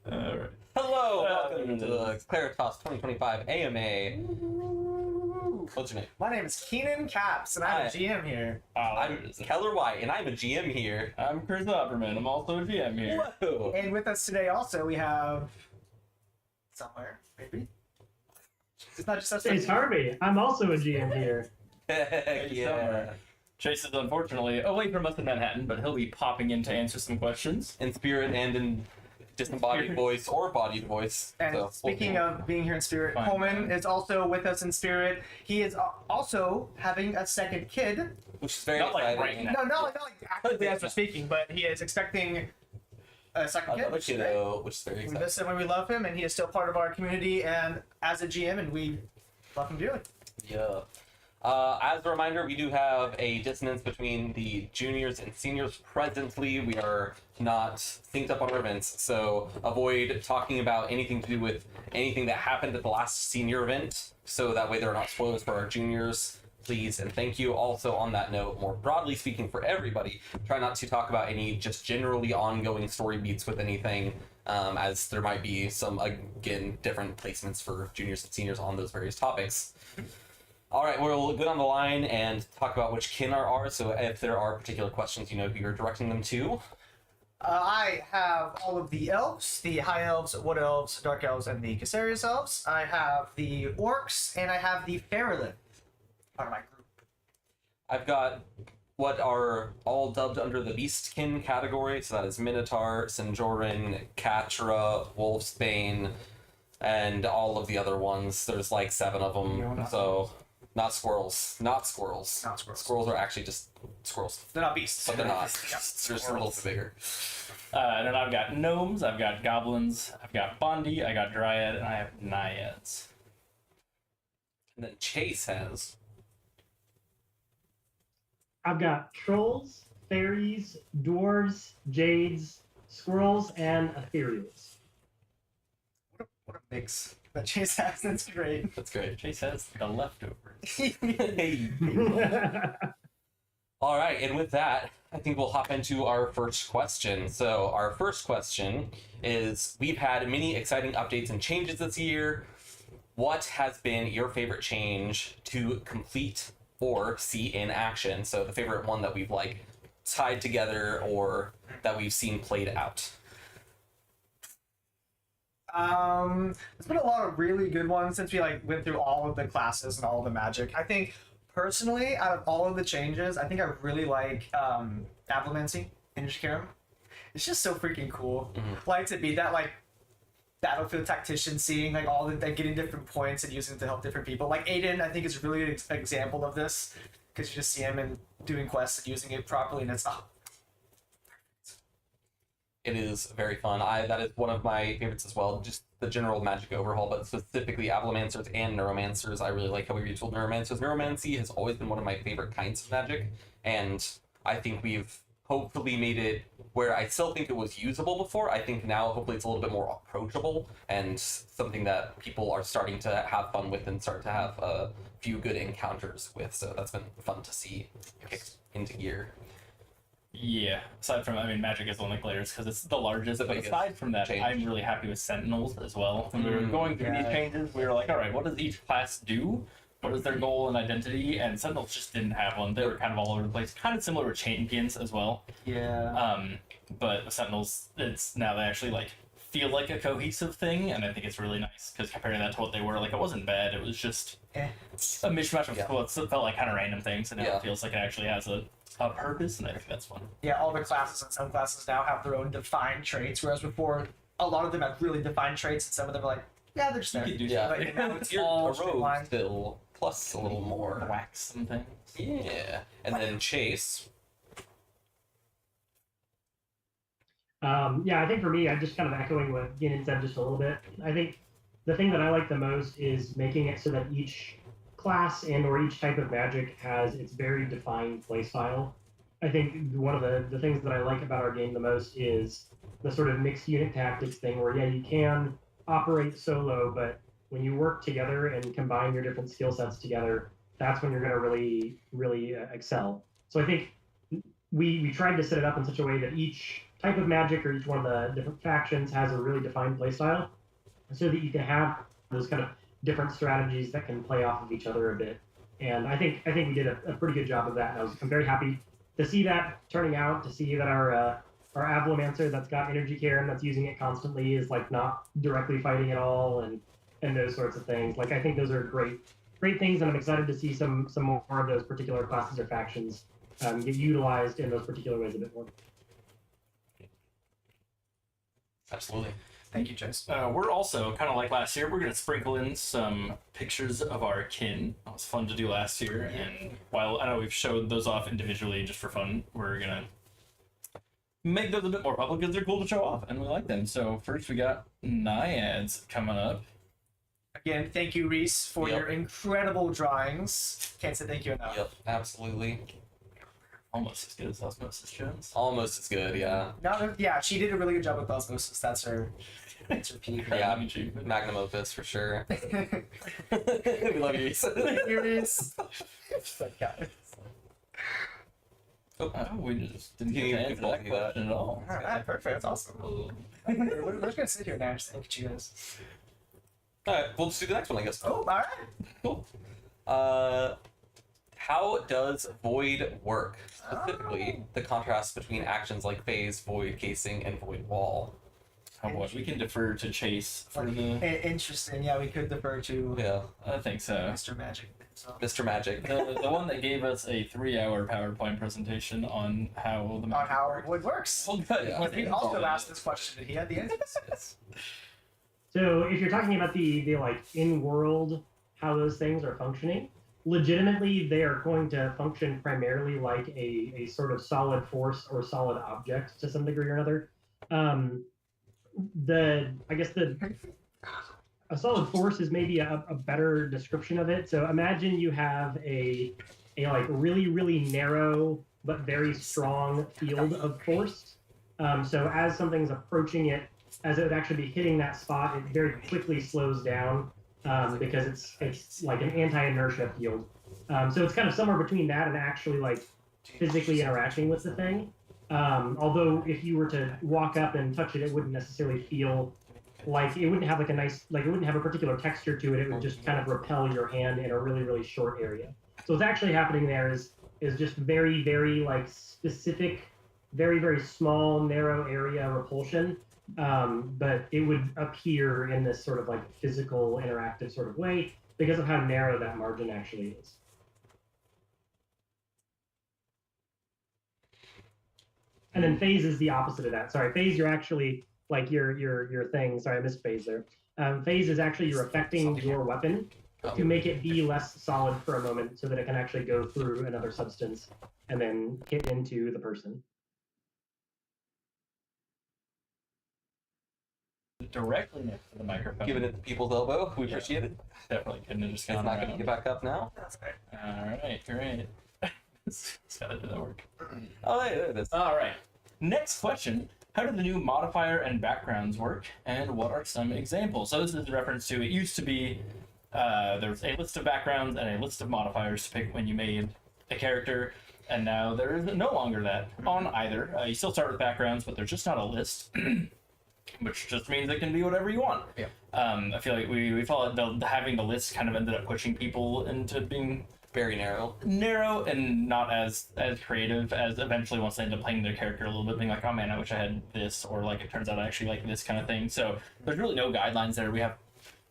Alright. Hello, welcome to the Claritas 2025 AMA. What's your name? My name is Keenan Caps, and I'm Hi. a GM here. I'm Keller White, and I'm a GM here. I'm Chris Opperman. I'm also a GM here. Whoa! And with us today also we have... somewhere, maybe? It's not just us. It's Harvey. I'm also a GM here. Heck yeah. Somewhere. Chase is unfortunately away from us in Manhattan, but he'll be popping in to answer some questions. In spirit and in disembodied voice or bodied voice. And So, speaking of being here in spirit, Fine. Coleman is also with us in spirit. He is also having a second kid. which is very Not like exciting. right now. No, not like actively as we're speaking, but he is expecting a second kid. Another Which is great. kiddo, which is very We exciting. miss him and we love him, and he is still part of our community and as a GM, and we love him dearly. Yeah. As a reminder, we do have a dissonance between the juniors and seniors presently. We are not synced up on our events, so avoid talking about anything to do with anything that happened at the last senior event, so that way there are not spoilers for our juniors. Please and thank you. Also, on that note, more broadly speaking for everybody, try not to talk about any just generally ongoing story beats with anything, as there might be some, again, different placements for juniors and seniors on those various topics. All right, we'll go down the line and talk about which kin are ours. So if there are particular questions, you know who you're directing them to. I have all of the elves, the high elves, wood elves, dark elves, and the Caesarius elves. I have the orcs, and I have the Fairlith part of my group. I've got what are all dubbed under the Beastkin category. So that is Minotaur, Sinjorin, Catra, Wolfsbane, and all of the other ones. There's like 7 of them. So not squirrels. Not squirrels. Not squirrels. Squirrels are actually just squirrels. They're not beasts. But they're not. Yeah, They're just a little bit bigger. And then I've got gnomes, I've got goblins, I've got Bondi, I got Dryad, and I have Naiads. And then Chase has... I've got trolls, fairies, dwarves, jades, squirrels, and ethereals. What a mix that Chase has. That's great. That's great. Chase has the leftovers. Hey. All right, and with that, I think we'll hop into our first question. So our first question is, we've had many exciting updates and changes this year. What has been your favorite change to complete or see in action? So the favorite one that we've like tied together or that we've seen played out. There's been a lot of really good ones since we like went through all of the classes and all of the magic. I think personally, out of all of the changes, I think I really like Avlomancy in Ishkarim. It's just so freaking cool. Like to be that like battlefield tactician, seeing like all the like, getting different points and using it to help different people. Like Aiden, I think is a really good example of this because you just see him and doing quests and using it properly, and it's It is very fun. That is one of my favorites as well. Just the general magic overhaul, but specifically Avlomancers and Neuromancers. I really like how we retooled Neuromancers. Neuromancy has always been one of my favorite kinds of magic, and I think we've hopefully made it where I still think it was usable before. I think now hopefully it's a little bit more approachable and something that people are starting to have fun with and start to have a few good encounters with. So that's been fun to see kick into gear. Yeah, aside from, I mean, magic is only players because it's the largest, The but biggest aside from that, change. I'm really happy with Sentinels as well. When we were going through these yeah. changes, we were like, all right, what does each class do? What is their goal and identity? And Sentinels just didn't have one. They were kind of all over the place, kind of similar with Champions as well. yeah. But with Sentinels, it's now they actually like feel like a cohesive thing, and I think it's really nice because comparing that to what they were, like it wasn't bad. It was just Eh. a mishmash of Yeah. what felt like kind of random things, and now Yeah. it feels like it actually has a purpose, and I think that's fun. Yeah, all the classes and some classes now have their own defined traits, whereas before a lot of them have really defined traits, and some of them are like, yeah, they're just there. You could do Yeah, something. Like, now it's Your all rogue streamlined. still plus a little more. Wax some things. Yeah, and then Chase. Yeah, I think for me, I'm just kind of echoing what Gideon said just a little bit. I think the thing that I like the most is making it so that each class and or each type of magic has its very defined playstyle. I think one of the things that I like about our game the most is the sort of mixed unit tactics thing where, yeah, you can operate solo, but when you work together and combine your different skill sets together, that's when you're going to really excel. So I think we tried to set it up in such a way that each type of magic or each one of the different factions has a really defined playstyle, so that you can have those kind of different strategies that can play off of each other a bit. And I think we did a pretty good job of that. And I'm very happy to see that turning out, to see that our Avlomancer that's got energy care and that's using it constantly is like not directly fighting at all, and those sorts of things. Like, I think those are great things, and I'm excited to see some more of those particular classes or factions get utilized in those particular ways a bit more. Absolutely. Thank you, Chase. We're also, kind of like last year, we're going to sprinkle in some pictures of our kin. That was fun to do last year, and while I know we've showed those off individually just for fun, we're going to make those a bit more public because they're cool to show off, and we like them. So first we got Naiads coming up. Again, thank you, Reese, for Yep. your incredible drawings. Can't say thank you enough. Yep, absolutely. Almost as good as Osmosis Jones. Almost as good, yeah. Yeah, she did a really good job with Osmosis. That's her peak. Yeah, Achievement. magnum opus for sure. We love you. Thank you, Reese. Oh, we just didn't You get to can answer both that do that. question at all. All right, perfect. That's awesome. We're just gonna sit here now and just look at you guys. Alright, we'll just do the next one, I guess. Oh, all right. Cool. How does void work? Specifically, the contrast between actions like phase, void casing, and void wall. What we can defer to Chase for the. Interesting. Yeah, we could defer to Yeah, I think so. Mr. Magic. So. Mr. Magic. The one that gave us a 3-hour PowerPoint presentation on how the On how wood works. Well, good. Yeah. Well, He also asked this question, and he had the answer. So if you're talking about the like in-world, how those things are functioning, legitimately they are going to function primarily like a sort of solid force or solid object to some degree or another. A solid force is maybe a better description of it. So imagine you have a like really narrow but very strong field of force. So as something's approaching it, as it would actually be hitting that spot, it very quickly slows down because it's like an anti-inertia field. So it's kind of somewhere between that and actually like physically interacting with the thing. Although if you were to walk up and touch it, it wouldn't necessarily feel like it wouldn't have like it wouldn't have a particular texture to it. It would just kind of repel your hand in a really short area. So what's actually happening there is just very like specific, very small, narrow area repulsion. But it would appear in this sort of like physical interactive sort of way because of how narrow that margin actually is. And then phase is the opposite of that. Sorry, phase, you're actually like your thing. Sorry, I missed phase there. Phase is actually you're affecting your weapon to make it be less solid for a moment so that it can actually go through another substance and then hit into the person. Directly next to the microphone. Giving it the people's elbow. We appreciate it. Definitely couldn't have just It's gone not going to around. get back up now. That's great. Alright, great. It's gotta do that work. Oh, hey, there it is. Alright. Next question. How do the new modifier and backgrounds work, and what are some examples? So this is a reference to, it used to be, there's a list of backgrounds and a list of modifiers to pick when you made a character, and now there is no longer that on either. You still start with backgrounds, but there's just not a list, which just means it can be whatever you want. Yeah. I feel like we felt having the list kind of ended up pushing people into being Very narrow. narrow and not as creative as eventually once they end up playing their character a little bit, being like, oh man, I wish I had this, or like it turns out I actually like this kind of thing. So there's really no guidelines there. We have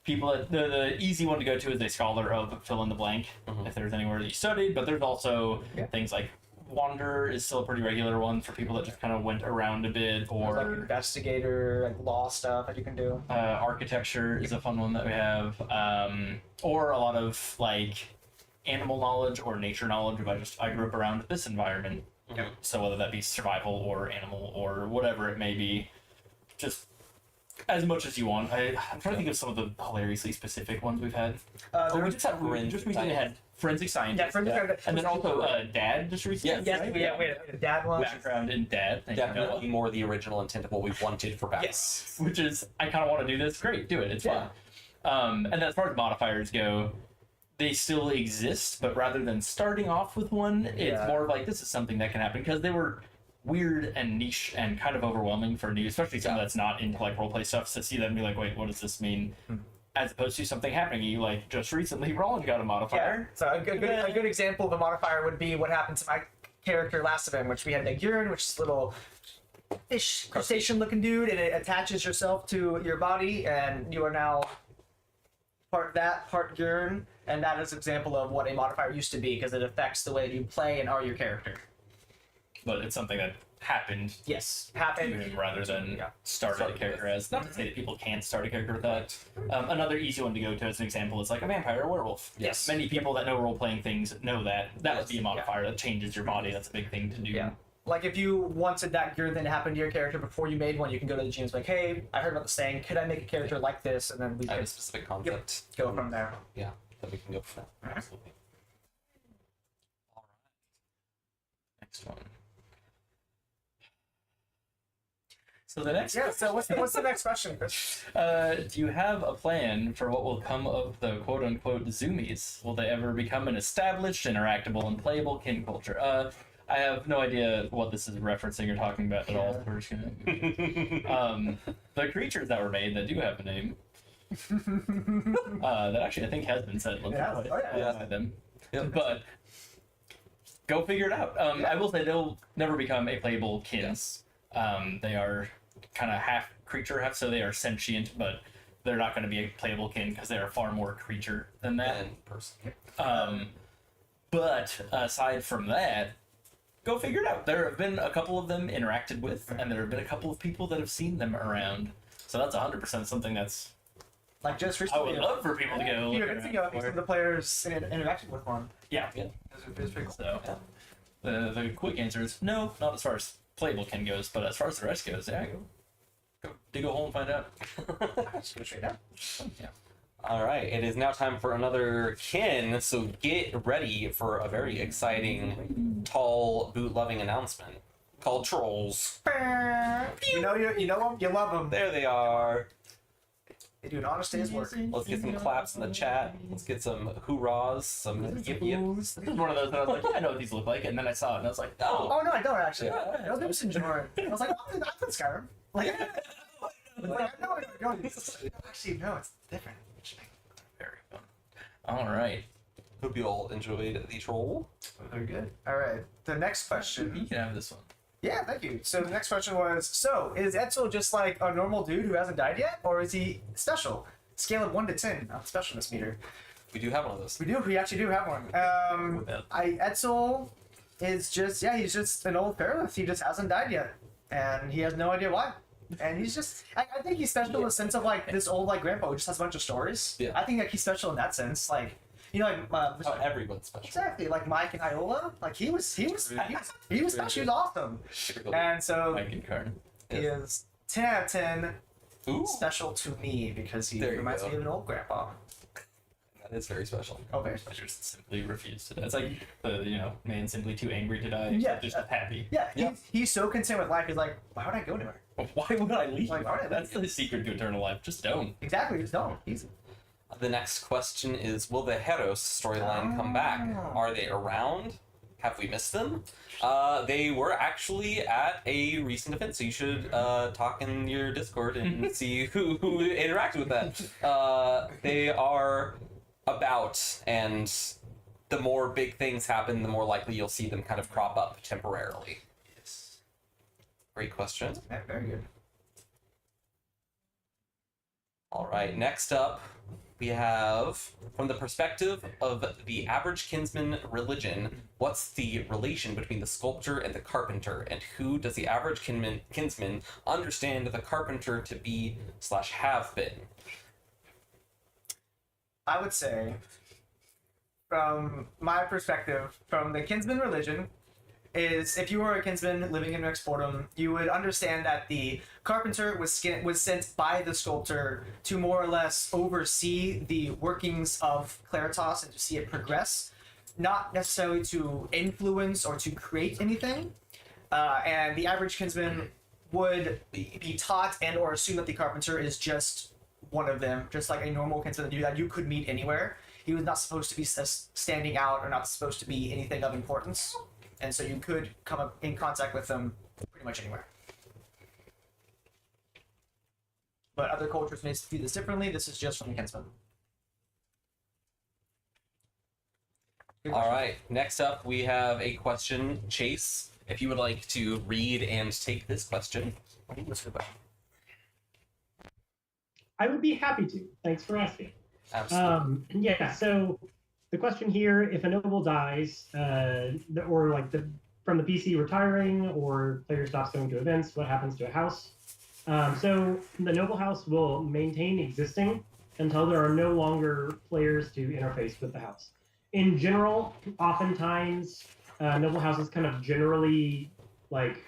people that the easy one to go to is a scholar of fill in the blank, if there's anywhere that you studied, but there's also things like Wanderer is still a pretty regular one for people that just kind of went around a bit, Or like or investigator, like law stuff that you can do. architecture is a fun one that we have, or a lot of like animal knowledge or nature knowledge. I grew up around this environment, so whether that be survival or animal or whatever it may be, just as much as you want. I'm trying to think of some of the hilariously specific ones we've had. We just recently had forensic scientist, Yeah, forensic and then also Dad just recently. Yes. right? we had a dad one. Background in Dad. Thank you, Definitely Noah. more the original intent of what we wanted for background. Yes. Which is, I kind of want to do this. Great, do it. It's fun. And then as far as modifiers go, they still exist, but rather than starting off with one, it's Yeah. more of like this is something that can happen because they were weird and niche and kind of overwhelming for new, especially someone that's not into like roleplay stuff. To see them and be like, wait, what does this mean? As opposed to something happening, you like just recently, Roland got a modifier. So a good example of a modifier would be what happened to my character last event, which we had a Gurn, which is a little fish crustacean looking dude, and it attaches yourself to your body, and you are now part that, part Gurn, and that is an example of what a modifier used to be because it affects the way you play and are your character. But it's something that happened Yes, to happened. him rather than Yeah. started a character as. Not to say that people can't start a character with that. Another easy one to go to as an example is like a vampire or werewolf. Yes. Many people that know role playing things know that would be a modifier that changes your body. That's a big thing to do. Yeah. Like if you wanted that Gurn thing to happen to your character before you made one, you can go to the GM and be like, hey, I heard about the saying, could I make a character like this? And then we I have can a specific concept. go from there. Yeah, that we can go from. Absolutely. All right. Next one. So the next Yeah, so what's the next question, Chris? do you have a plan for what will come of the quote-unquote zoomies? Will they ever become an established, interactable, and playable kin culture? I have no idea what this is referencing or talking about at all. We're just gonna... the creatures that were made that do have a name, that actually I think has been said once Yeah. or twice Oh, yeah. by them. Yep. But go figure it out. I will say they'll never become a playable kins. They are kind of half creature, half so they are sentient, but they're not going to be a playable kin because they are far more creature than that. And person. But aside from that, go figure it out. There have been a couple of them interacted with, and there have been a couple of people that have seen them around. So that's 100% something that's. Like just I recently, would love for people to go. you Look know, some of the players interacted with one. Yeah. It was pretty cool. So the quick answer is no, not as far as playable kin goes, but as far as the rest goes, yeah, go dig a hole and find out. Just go straight down. Yeah. All right, it is now time for another kin. So get ready for a very exciting, tall, boot-loving announcement called Trolls. You know them, you love them. There they are. They do an honest day's work. Let's get some claps in the chat. Let's get some hoorahs, some yip yip. This is one of those that I was like, yeah, I know what these look like, and then I saw it and I was like, oh. Oh no, I don't actually. Yeah. I was just enjoying. I was like, I put Skyrim. Like, I know I go. Actually, no, it's different. Very fun. All right. Hope you all enjoyed the troll. Very good. All right. The next question. You can have this one. Yeah, thank you. So the next question was: so is Etzel just like a normal dude who hasn't died yet, or is he special? Scale of 1 to 10 on the specialness meter. We do have one of those. We actually do have one. Etzel is just he's just an old Fairlith. He just hasn't died yet, and he has no idea why. And he's just I think he's special in the sense of like this old like grandpa who just has a bunch of stories. Yeah. I think like he's special in that sense. Like Oh, everyone's special. exactly like Mike and Iola. Like he was special. He was awesome. Typical. And so Mike and Karn. he is 10 out of 10 Ooh, special to me because he There you reminds go. me of an old grandpa. that is very special. Oh, very I special. just simply refuse to die. It's like the man simply too angry to die. Yeah. Just happy. Yeah, Yeah. he's so content with life. He's like, why would I go anywhere? Why would I leave? Like, why would I That's leave? the secret to eternal life. Just don't. Exactly, just don't. Easy. The next question is: will the Heros storyline come back? Are they around? Have we missed them? They were actually at a recent event, so you should talk in your Discord and see who interacted with that. They are about, and the more big things happen, the more likely you'll see them kind of crop up temporarily. Yes. Great question. Yeah, very good. All right, next up, we have, from the perspective of the average kinsman religion, what's the relation between the sculptor and the carpenter, and who does the average kinsman understand the carpenter to be / have been? I would say, from my perspective, from the kinsman religion, is if you were a kinsman living in Rexportum, you would understand that the carpenter was sent by the sculptor to more or less oversee the workings of Claritas and to see it progress, not necessarily to influence or to create anything. And the average kinsman would be taught and or assume that the carpenter is just one of them, just like a normal kinsman that you could meet anywhere. he was not supposed to be standing out or not supposed to be anything of importance, and so you could come up in contact with them pretty much anywhere. But other cultures may view this differently. This is just from the Kinsman. All right. Next up, we have a question, Chase. If you would like to read and take this question. I would be happy to. Thanks for asking. Absolutely. Yeah, so the question here, if a noble dies, or like from the PC retiring, or player stops going to events, what happens to a house? So the noble house will maintain existing until there are no longer players to interface with the house. In general, oftentimes, noble houses kind of generally like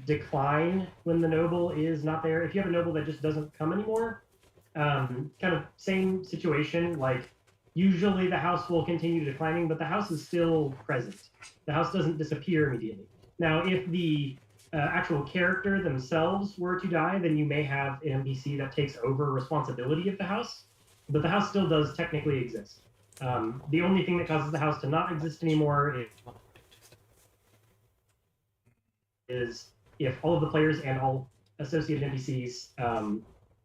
decline when the noble is not there. If you have a noble that just doesn't come anymore, kind of same situation. Like usually the house will continue declining, but the house is still present. The house doesn't disappear immediately. Now, if the actual character themselves were to die, then you may have an NPC that takes over responsibility of the house, but the house still does technically exist. The only thing that causes the house to not exist anymore is if all of the players and all associated NPCs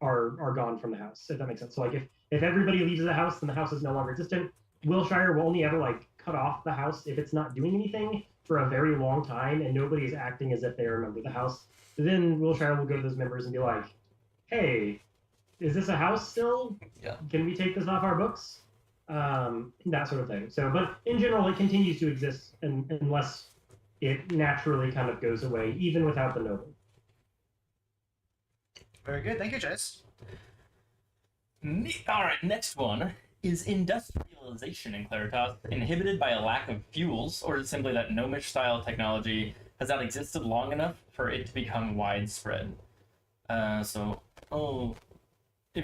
are gone from the house, if that makes sense. So like if everybody leaves the house, then the house is no longer existent. Wilshire will only ever like cut off the house if it's not doing anything for a very long time and nobody is acting as if they are a member of the house. Then Wilshire will go to those members and be like, hey, is this a house still? Yeah. Can we take this off our books? That sort of thing. So, but in general, it continues to exist unless it naturally kind of goes away, even without the noble. Very good. Thank you, Chase. All right, next one. Is industrialization in Claritas inhibited by a lack of fuels, or is it simply that gnomish-style technology has not existed long enough for it to become widespread? If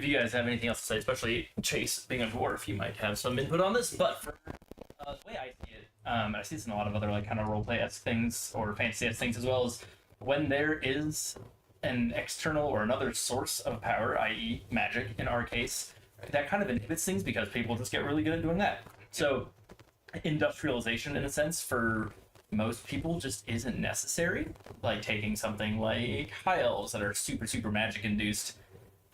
you guys have anything else to say, especially Chase being a dwarf, you might have some input on this, but for the way I see it, I see this in a lot of other like kind of roleplay-esque things, or fantasy-esque things as well, is when there is an external or another source of power, i.e. magic in our case, that kind of inhibits things because people just get really good at doing that. So industrialization, in a sense, for most people just isn't necessary. Like taking something like high elves that are super, super magic induced,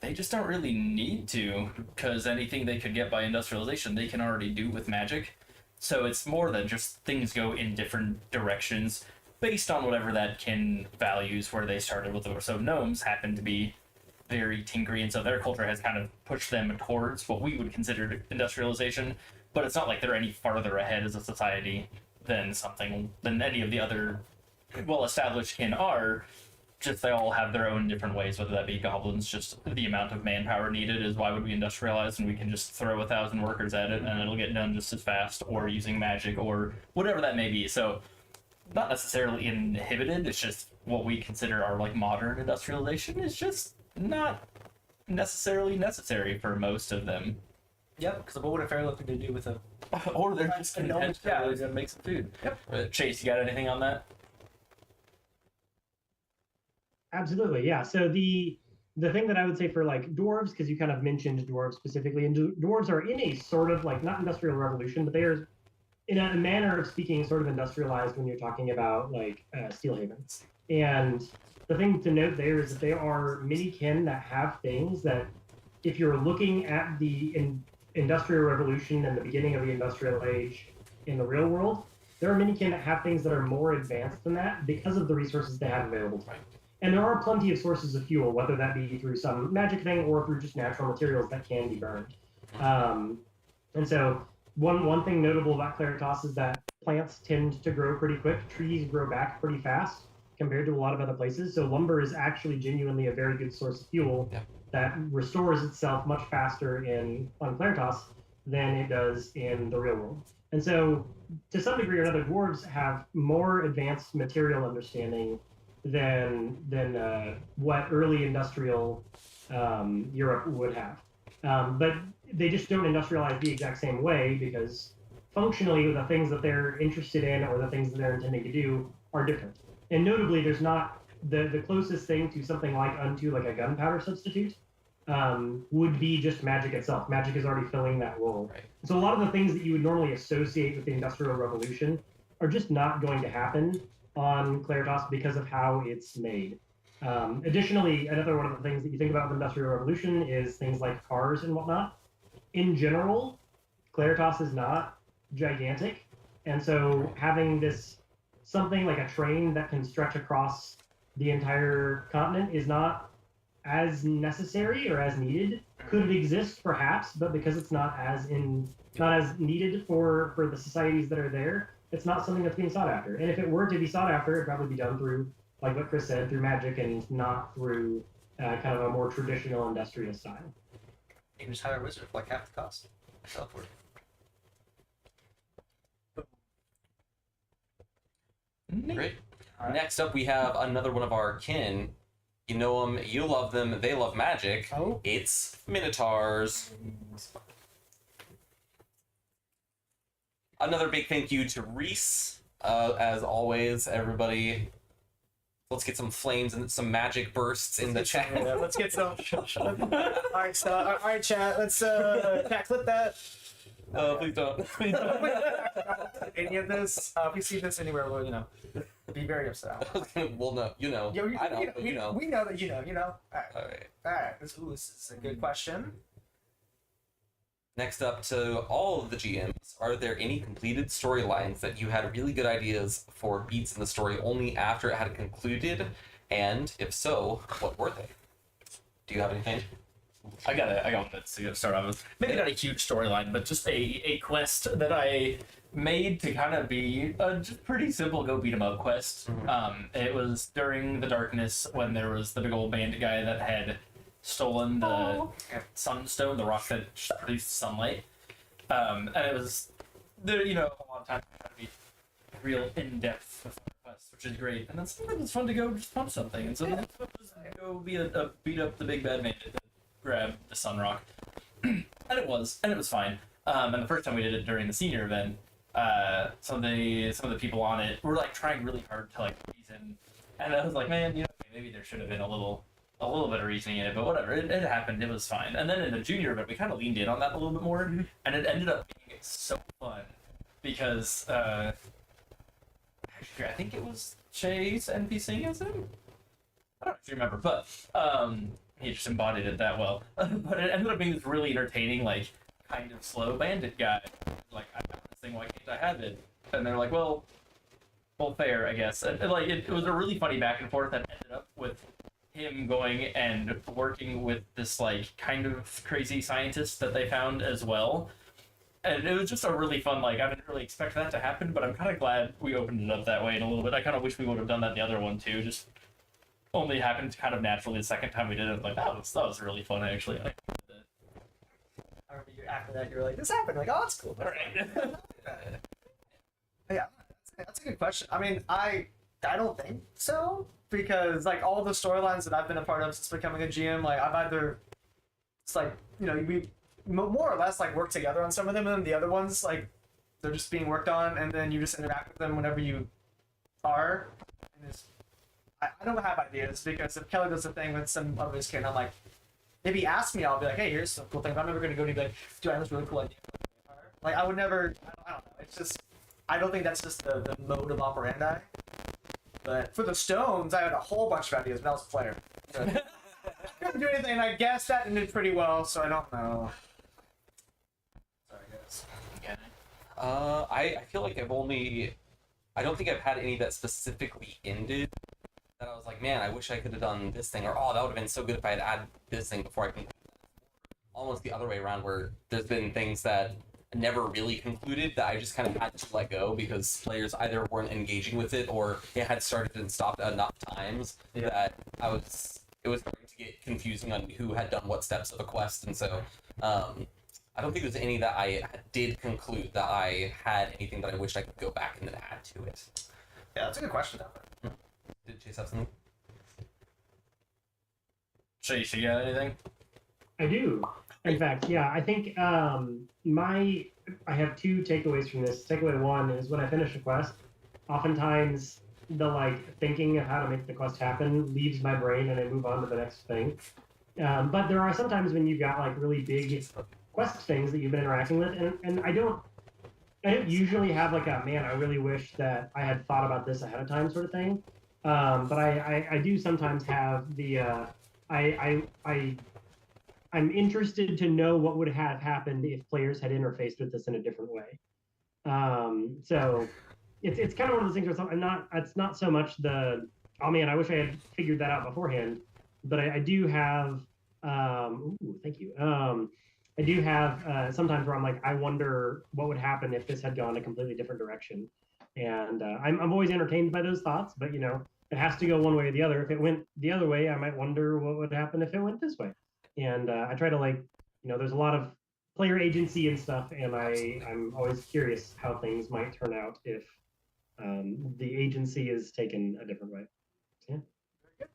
they just don't really need to, because anything they could get by industrialization, they can already do with magic. So it's more that just things go in different directions based on whatever that kin values where they started with. So gnomes happen to be very tinkery, and so their culture has kind of pushed them towards what we would consider industrialization, but it's not like they're any farther ahead as a society than any of the other well-established kin are. Just they all have their own different ways, whether that be goblins, just the amount of manpower needed is why would we industrialize, and we can just throw 1,000 workers at it and it'll get done just as fast, or using magic, or whatever that may be. So not necessarily inhibited, it's just what we consider our like modern industrialization is just not necessarily necessary for most of them. Yep, because what would a fairy looking to do with a... Or they're just content Yeah. to make some food. Yep. Chase, you got anything on that? Absolutely, yeah. So the thing that I would say for like dwarves, because you kind of mentioned dwarves specifically, and dwarves are in a sort of like not industrial revolution, but they are in a manner of speaking sort of industrialized when you're talking about like steel havens. And the thing to note there is that there are many kin that have things that, if you're looking at the industrial revolution and the beginning of the industrial age in the real world, there are many kin that have things that are more advanced than that because of the resources they have available to them. And there are plenty of sources of fuel, whether that be through some magic thing or through just natural materials that can be burned. And so one thing notable about Claritas is that plants tend to grow pretty quick. Trees grow back pretty fast compared to a lot of other places. So lumber is actually genuinely a very good source of fuel that restores itself much faster on Claritas than it does in the real world. And so to some degree or another, dwarves have more advanced material understanding than what early industrial Europe would have. But they just don't industrialize the exact same way because functionally the things that they're interested in or the things that they're intending to do are different. And notably, there's not the closest thing to something like unto like a gunpowder substitute would be just Magic itself. Magic is already filling that role. Right. So a lot of the things that you would normally associate with the Industrial Revolution are just not going to happen on Claritas because of how it's made. Additionally, another one of the things that you think about with the Industrial Revolution is things like cars and whatnot. In general, Claritas is not gigantic, and so having this something like a train that can stretch across the entire continent is not as necessary or as needed. Could it exist perhaps, but because it's not as needed for the societies that are there, it's not something that's being sought after. And if it were to be sought after, it'd probably be done through, like what Chris said, through Magic and not through kind of a more traditional industrial style. You can just hire a wizard for like half the cost. Self-work. Great. All right. Next up, we have another one of our kin. You know them, you love them, they love magic. Oh. It's Minotaurs. Another big thank you to Reese. As always, everybody. Let's get some flames and some magic bursts in the chat. Yeah, let's get some. Alright, so, alright, chat. Let's chat, clip that. Please don't. Please don't. Any of this, if you see this anywhere, we'll, be very upset. Well, no, you know. Yo, I know, but you know. We know that you know. Alright. Alright. This is a good question. Next up, to all of the GMs, are there any completed storylines that you had really good ideas for beats in the story only after it had concluded? And if so, what were they? Do you have anything? I got one that's to start off with. Maybe not a huge storyline, but just a quest that I made to kind of be a just pretty simple go beat 'em up quest. It was during the darkness when there was the big old bandit guy that had stolen the sunstone, the rock that produced sunlight. And it was there, a lot of times I had to be real in depth with the quest, which is great. And then sometimes it's fun to go just pump something. And so the next one was go beat up the big bad bandit that grabbed the sun rock. and it was fine. And the first time we did it during the senior event, some of the people on it were like trying really hard to like reason, and I was like, man, maybe there should have been a little bit of reasoning in it, but whatever, it happened, it was fine. And then in the junior event, we kind of leaned in on that a little bit more, and it ended up being so fun because actually, I think it was Chase NPCing as him. I don't actually remember, but he just embodied it that well. But it ended up being this really entertaining, like, kind of slow bandit guy. Like, I got this thing, why can't I have it? And they're like, well, fair, I guess. And like, it was a really funny back and forth that ended up with him going and working with this, like, kind of crazy scientist that they found as well. And it was just a really fun, like, I didn't really expect that to happen, but I'm kind of glad we opened it up that way in a little bit. I kind of wish we would have done that the other one, too. Just only happened kind of naturally the second time we did it. Like, that was really fun, actually. I remember after that, you were like, this happened. Like, oh, that's cool. All right. Yeah, that's a good question. I mean, I don't think so, because like all the storylines that I've been a part of since becoming a GM, like I've either, it's like, we more or less like work together on some of them, and then the other ones, like, they're just being worked on, and then you just interact with them whenever you are. And I don't have ideas, because if Kelly does a thing with some of his kid, I'm like, if he asks me, I'll be like, hey, here's some cool thing. If I'm never going to go to be like, dude, I have this really cool idea. Like, I would never, I don't know. It's just, I don't think that's just the mode of operandi. But for the stones, I had a whole bunch of ideas, but I was a player. So I couldn't do anything, and I guessed that ended pretty well, so I don't know. Sorry, guys. I feel like I don't think I've had any that specifically ended that I was like, man, I wish I could have done this thing, or oh, that would have been so good if I had added this thing before I concluded. Almost the other way around, where there's been things that never really concluded that I just kind of had to let go because players either weren't engaging with it or it had started and stopped enough times that it was starting to get confusing on who had done what steps of a quest. And so I don't think there's any that I did conclude that I had anything that I wished I could go back and then add to it. Yeah, that's a good question, though. Did Chase have something? Chase, you got anything? I do. In fact, yeah, I think I have two takeaways from this. Takeaway one is when I finish a quest, oftentimes the thinking of how to make the quest happen leaves my brain and I move on to the next thing. But there are sometimes when you've got like really big quest things that you've been interacting with, and I don't usually have like a man, I really wish that I had thought about this ahead of time sort of thing. But I do sometimes have the I'm interested to know what would have happened if players had interfaced with this in a different way. So it's kind of one of those things where I'm not. It's not so much the oh man, I wish I had figured that out beforehand. But I do have. Thank you. I do have sometimes where I'm like, I wonder what would happen if this had gone a completely different direction. And I'm always entertained by those thoughts, but you know, it has to go one way or the other. If it went the other way, I might wonder what would happen if it went this way. And I try to like, you know, there's a lot of player agency and stuff, and I'm always curious how things might turn out if the agency is taken a different way. So, yeah.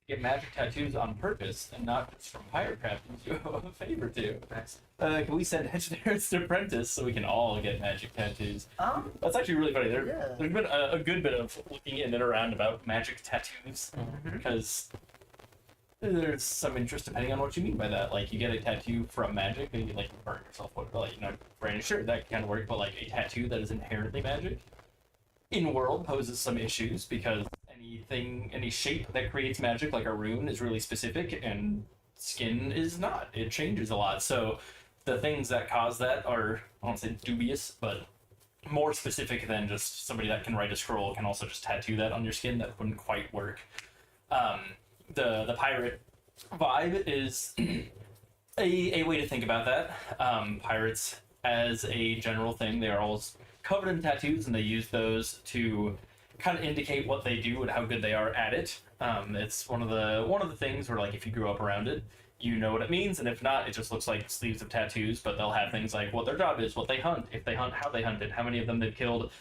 Get magic tattoos on purpose and not just from pirate crafting do a favor to. Nice. Can we send engineers to apprentice so we can all get magic tattoos? That's actually really funny. There's been a good bit of looking in and around about magic tattoos because there's some interest depending on what you mean by that. Like you get a tattoo from magic and you like burn yourself, but like you know, brand sure that can work, but like a tattoo that is inherently magic in world poses some issues because any shape that creates magic, like a rune, is really specific, and skin is not. It changes a lot. So the things that cause that are, I won't say dubious, but more specific than just somebody that can write a scroll can also just tattoo that on your skin. That wouldn't quite work. The pirate vibe is a way to think about that. Pirates, as a general thing, they are always covered in tattoos, and they use those to kind of indicate what they do and how good they are at it. It's one of the things where like if you grew up around it, you know what it means, and if not, it just looks like sleeves of tattoos. But they'll have things like what their job is, what they hunt, if they hunt, how they hunted, how many of them they've killed,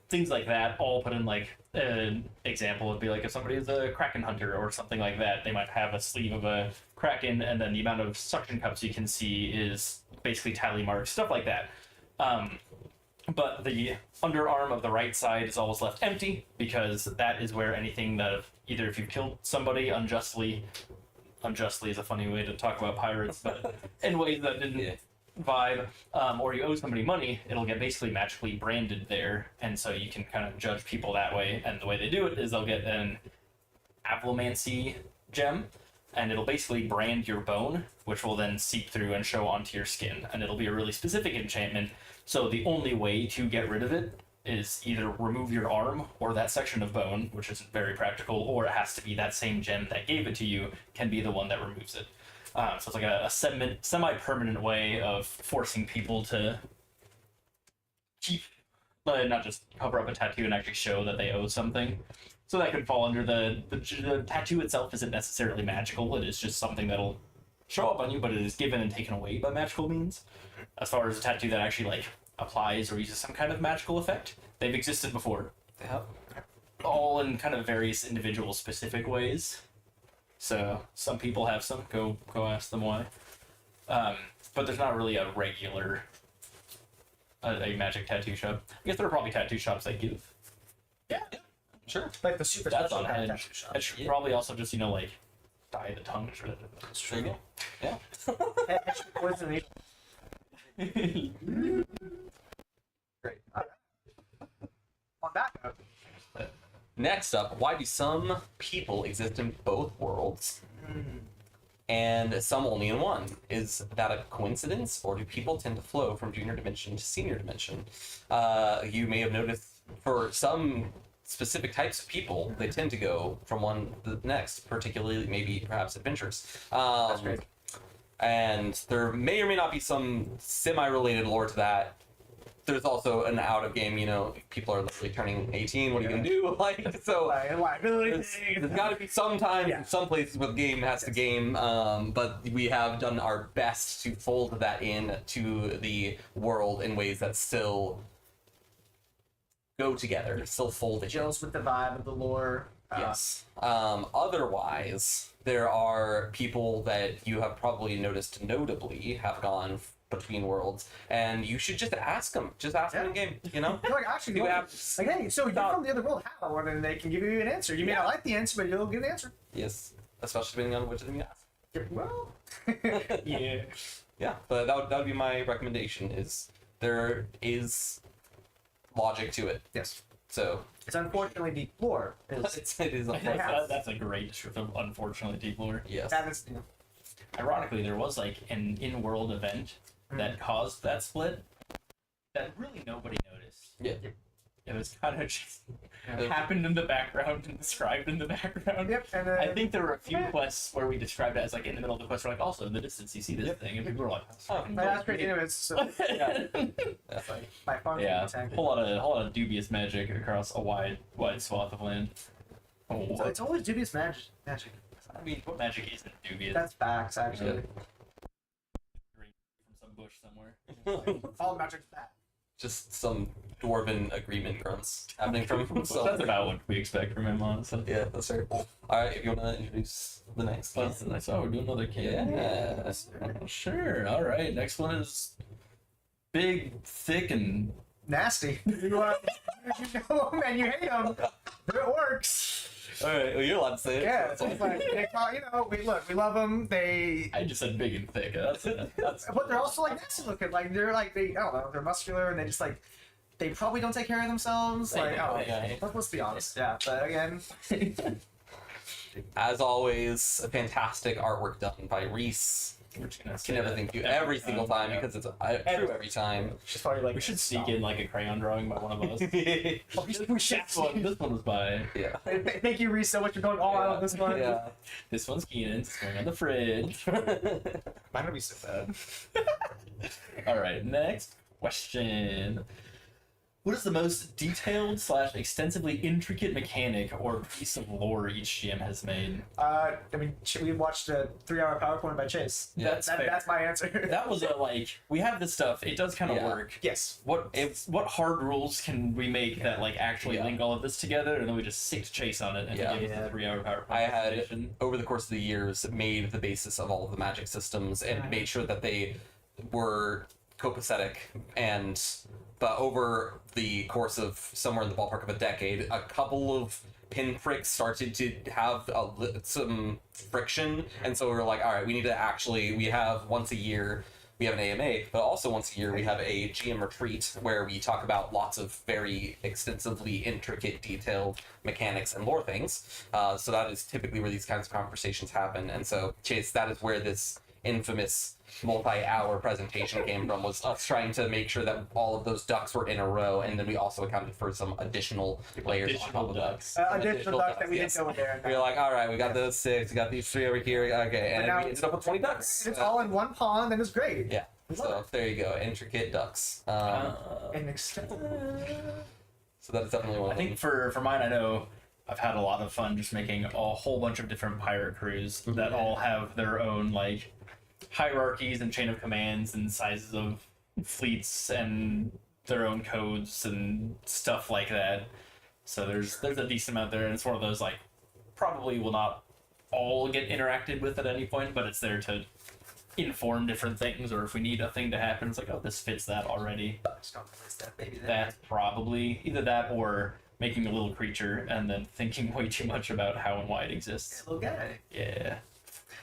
things like that. All put in like an example would be like if somebody is a kraken hunter or something like that, they might have a sleeve of a kraken, and then the amount of suction cups you can see is basically tally marks, stuff like that. But the underarm of the right side is always left empty because that is where anything that either if you've killed somebody unjustly is a funny way to talk about pirates, but in ways that didn't vibe, or you owe somebody money, it'll get basically magically branded there, and so you can kind of judge people that way. And the way they do it is they'll get an avlomancy gem, and it'll basically brand your bone, which will then seep through and show onto your skin, and it'll be a really specific enchantment. So the only way to get rid of it is either remove your arm or that section of bone, which isn't very practical, or it has to be that same gem that gave it to you can be the one that removes it. So it's like a semi-permanent way of forcing people to keep, not just cover up a tattoo and actually show that they owe something. So that could fall under the tattoo itself isn't necessarily magical. It is just something that'll show up on you, but it is given and taken away by magical means. As far as a tattoo that actually like applies or uses some kind of magical effect, they've existed before. Yep. All in kind of various individual specific ways. So some people have some. Go ask them why. But there's not really a regular a magic tattoo shop. I guess there are probably tattoo shops that give. Yeah. Sure. Like the super That's special on kind of edge. tattoo shop. It should probably also just like dye the tongue. There you go. Yeah. Hey, it should poison the Great. On that note, Next up, why do some people exist in both worlds and some only in one? Is that a coincidence, or do people tend to flow from junior dimension to senior dimension? You may have noticed for some specific types of people, they tend to go from one to the next, particularly maybe perhaps adventures. that's great. And there may or may not be some semi-related lore to that. There's also an out-of-game, people are literally turning 18. What are you going to do? So there's got to be some time, some places where the game has to game, but we have done our best to fold that in to the world in ways that still go together, still fold it. Gels with the vibe of the lore. Yes. Otherwise, there are people that you have probably noticed notably have gone between worlds, and you should just ask them. Just ask them in game. You know. You're like, actually, See what like, happens. hey, so you're from the other world, how? And then they can give you an answer. You may not like the answer, but you'll get an answer. Yes, especially depending on which of them you ask. Well, Yeah. Yeah, but that would be my recommendation. Is there is logic to it. yes. So It's unfortunately deep lore. it is That's a great description of unfortunately deep lore. yes. That is, you know, Ironically, there was like an in-world event that caused that split that really nobody noticed. Yeah. It was kind of just Yeah. happened in the background and described in the background. Yep, and then, I think there were a few quests where we described it as like in the middle of the quest, we're like, also in the distance you see this thing, and people were like, that's fucking that's cool. pretty interesting. So, Yeah. that's like by far Yeah, the whole lot of dubious magic across a wide swath of land. Oh, So it's always dubious magic. I mean, what magic isn't dubious? That's facts, actually. From some bush somewhere. All magic's bad. Just some dwarven agreement grunts happening from himself. That's about what we expect from him, honestly. Yeah, that's fair. All right, if you want to introduce the next one. I saw we're doing another kid. Yeah. Sure. All right. Next one is big, thick, and Nasty. You know them and you hate them, but it works. All right, well, you're allowed to say it. Yeah, it's like they call, you know, we love them. They, I just said big and thick. That's but they're also like nasty looking. Like they're like I don't know, they're muscular and they just like they probably don't take care of themselves. They Like don't, yeah. let's be honest. Yeah, but again, As always, a fantastic artwork done by Reese. we're just gonna say Can never that think you every single time yeah. because it's true every time. she's probably like We should sneak in like a crayon drawing by one of us. Oh, we should. This one was by. Yeah. Thank you, Reese, so much for going all out on this one. Yeah. This one's Keenan's. It's going on the fridge. Mine would be so bad. All right. Next question. What is the most detailed / extensively intricate mechanic or piece of lore each GM has made? I mean, we watched a 3-hour PowerPoint by Chase. Yeah, that's fair. That's my answer. That was a like we have this stuff. It does kind of Yeah. work. Yes. What hard rules can we make that like actually Yeah. link all of this together, and then we just stick to Chase on it and Yeah. give us a 3-hour PowerPoint I had presentation. over the course of the years made the basis of all of the magic systems and made sure that they were copacetic but over the course of somewhere in the ballpark of a decade, a couple of pinpricks started to have some friction, and so we were like, all right, we need to we have once a year we have an AMA, but also once a year we have a GM retreat where we talk about lots of very extensively intricate, detailed mechanics and lore things. So that is typically where these kinds of conversations happen, and so Chase, that is where this infamous multi-hour presentation came from, was us trying to make sure that all of those ducks were in a row, and then we also accounted for some additional layers on top of that. ducks. Additional ducks that we yes. didn't go in there. We were like, all right, we got those 6, we got these 3 over here, okay, and now we ended up with 20 ducks. It's all in one pond, and it's great. Yeah, so there you go, intricate ducks. And So that is definitely one I of them. think for mine, I know I've had a lot of fun just making a whole bunch of different pirate crews that all have their own like hierarchies and chain of commands and sizes of fleets and their own codes and stuff like that. So there's a decent amount there, and it's one of those like probably will not all get interacted with at any point, but it's there to inform different things, or if we need a thing to happen, it's like, oh, this fits that already. That's probably either that or making a little creature and then thinking way too much about how and why it exists. little guy. Yeah.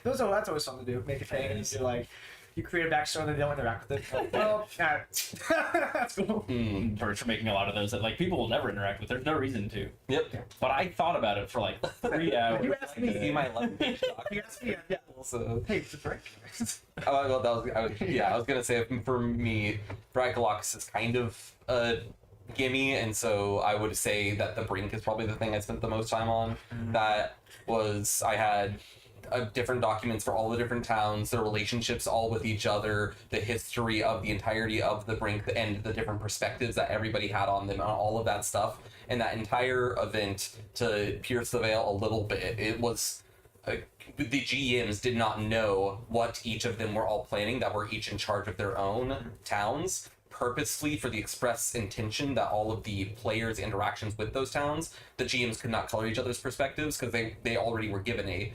That's always fun to do. Make a thing and just like you create a backstory and they don't interact with it. Like, well, that's cool. For making a lot of those that like people will never interact with. There's no reason to. Yep. But I thought about it for like 3 hours. You asked me. See my left You asked me. Yeah. also. Hey, it's a break. I was gonna say for me, Brachalox is kind of a gimme, and so I would say that the Brink is probably the thing I spent the most time on. That was I had different documents for all the different towns, their relationships all with each other, the history of the entirety of the Brink, and the different perspectives that everybody had on them, and all of that stuff. And that entire event, to pierce the veil a little bit, it was the GMs did not know what each of them were all planning, that were each in charge of their own towns, purposely for the express intention that all of the players' interactions with those towns, the GMs could not color each other's perspectives because they already were given a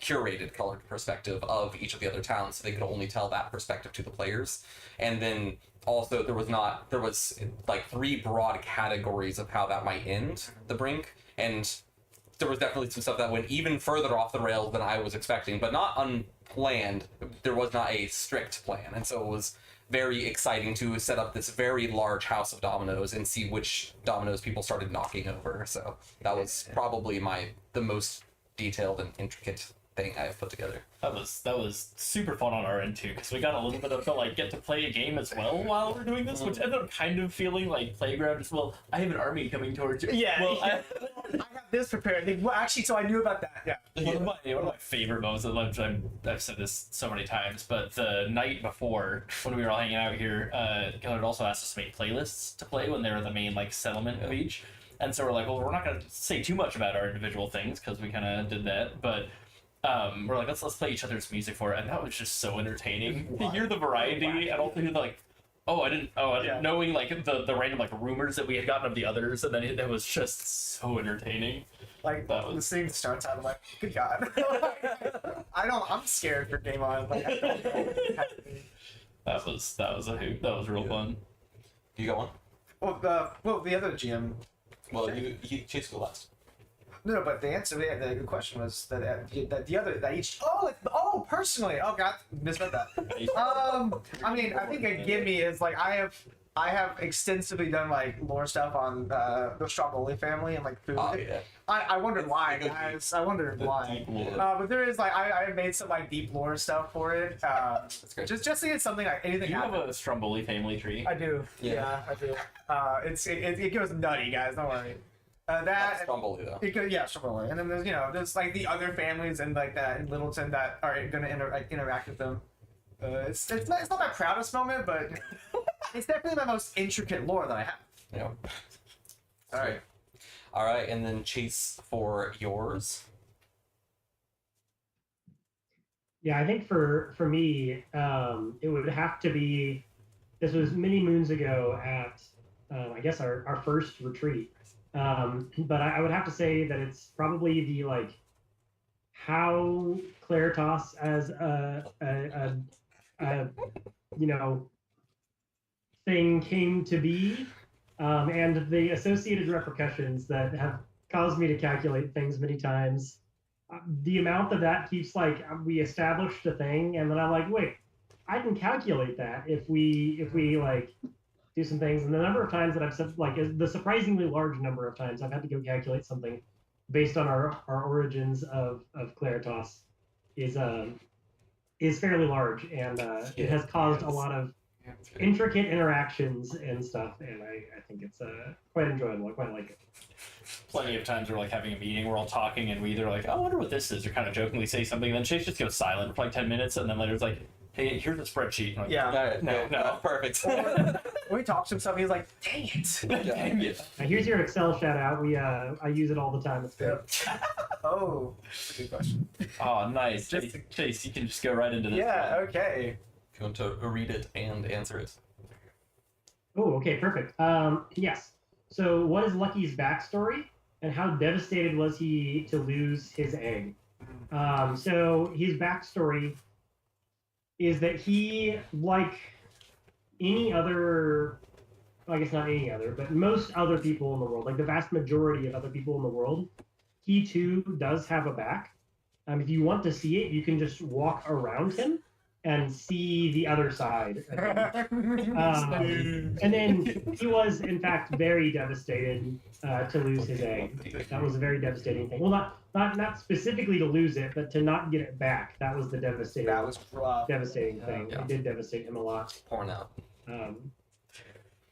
curated colored perspective of each of the other towns, so they could only tell that perspective to the players. And then also there was like 3 broad categories of how that might end the Brink, and there was definitely some stuff that went even further off the rails than I was expecting, but not unplanned. There was not a strict plan, and so it was very exciting to set up this very large house of dominoes and see which dominoes people started knocking over. So that was probably the most detailed and intricate thing I've put together. That was super fun on our end too, because we got a little bit of the like get to play a game as well while we're doing this, which ended up kind of feeling like Playground as well. I have an army coming towards you. Yeah. Well, I have this prepared. Well, actually, so I knew about that. Yeah. one of my favorite moments of lunch. I've said this so many times, but the night before when we were all hanging out here, Gillard also asked us to make playlists to play when they were the main like settlement of each, and so we're like, well, we're not gonna say too much about our individual things because we kind of did that, but. We're like, let's play each other's music for it, and that was just so entertaining. To hear the variety, and also hear the, like, knowing like the random like rumors that we had gotten of the others, and then it was just so entertaining. Like That was- the scene starts out, I'm like, good God. I'm scared for Game On. Like, I That was a hoot. That was real fun. You got one? well, the other GM. Well, you Chase go last. No, but the answer, the question was that personally, oh God, misread that. I mean, I think a gimme is like I have extensively done like lore stuff on the Stromboli family and like food. Oh yeah. I wondered why, guys. I wondered why. deep lore. But there is like I made some like deep lore stuff for it. That's great. Just to get something like anything. You have happen. a Stromboli family tree. I do. Yeah. Yeah, I do. It goes nutty, guys. Don't worry. That Stromboli though. yeah, Stromboli. And then there's like the other families and like that in Littleton that are gonna interact with them. It's not my proudest moment, but it's definitely my most intricate lore that I have. Yeah. All right. And then Chase for yours. Yeah, I think for me, it would have to be. This was many moons ago at, I guess our first retreat. But I would have to say that it's probably the like how Claritas as a thing came to be, and the associated repercussions that have caused me to calculate things many times. The amount that keeps like we established a thing, and then I'm like, wait, I can calculate that if we like do some things. And the number of times that I've said, like, the surprisingly large number of times I've had to go calculate something based on our origins of Claritas is fairly large, and it has caused a lot of intricate interactions and stuff, and I think it's quite enjoyable. I quite like it. Plenty of times we're like having a meeting, we're all talking, and we either like, oh, I wonder what this is, or kind of jokingly say something, and then Chase just goes silent for like 10 minutes, and then later it's like, hey, here's a spreadsheet. And I'm like, Yeah. All right. No. Perfect. When we talked to him, something he's like, dang it. Dang it. Now, here's your Excel shout out. I use it all the time. It's great. Oh, that's a good question. Oh, nice. Just Chase, you can just go right into this. Yeah. one. Okay. If you want to read it and answer it. Oh, okay, perfect. Yes. So, what is Lucky's backstory, and how devastated was he to lose his egg? So, his backstory is that he, like any other, I guess not any other, but most other people in the world, like the vast majority of other people in the world, he too does have a back. If you want to see it, you can just walk around him and see the other side of him. And then he was, in fact, very devastated to lose his egg. That was a very devastating thing. Well, not specifically to lose it, but to not get it back. That was the devastating. That was rough. Devastating thing. Yeah. It did devastate him a lot. Pouring out.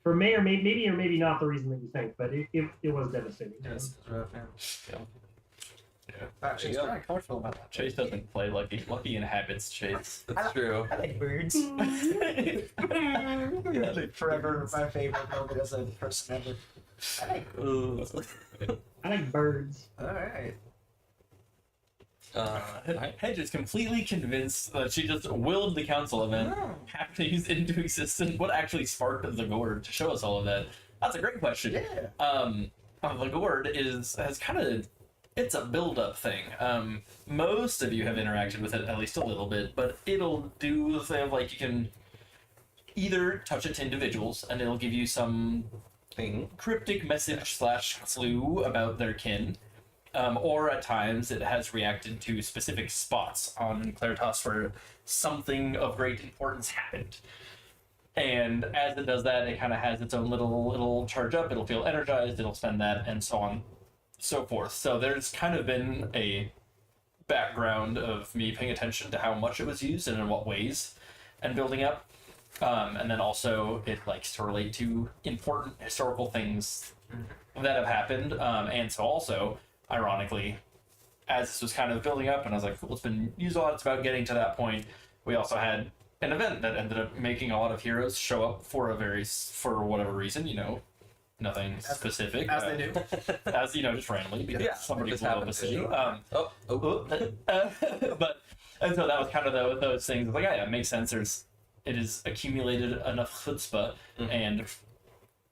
For maybe not the reason that you think, but it was devastating. Yes, it's rough, yeah. Yeah. Actually, it's kind of comfortable about that. Chase doesn't play Lucky. Lucky inhabits Chase. That's true. I like birds. Forever my favorite moment as a person ever. I like I like birds. Alright. Hedge is completely convinced that she just willed the council event happened into existence. What actually sparked the gourd to show us all of that? That's a great question. Yeah. The gourd has kind of it's a build-up thing. Most of you have interacted with it at least a little bit, but it'll do the thing of like you can either touch it to individuals and it'll give you some Thing. cryptic message slash clue about their kin, or at times it has reacted to specific spots on Claritas where something of great importance happened. And as it does that, it kind of has its own little charge up. It'll feel energized. It'll spend that, and so on, so forth. So there's kind of been a background of me paying attention to how much it was used and in what ways, and building up. And then also it likes to relate to important historical things that have happened. And so also, ironically, as this was kind of building up, and I was like, cool, it's been used a lot. It's about getting to that point. We also had an event that ended up making a lot of heroes show up for for whatever reason, nothing specific. As they do. As, just randomly, because somebody just blew up a happens. city. But, and so that was kind of those things. Like, yeah, it makes sense. It has accumulated enough chutzpah and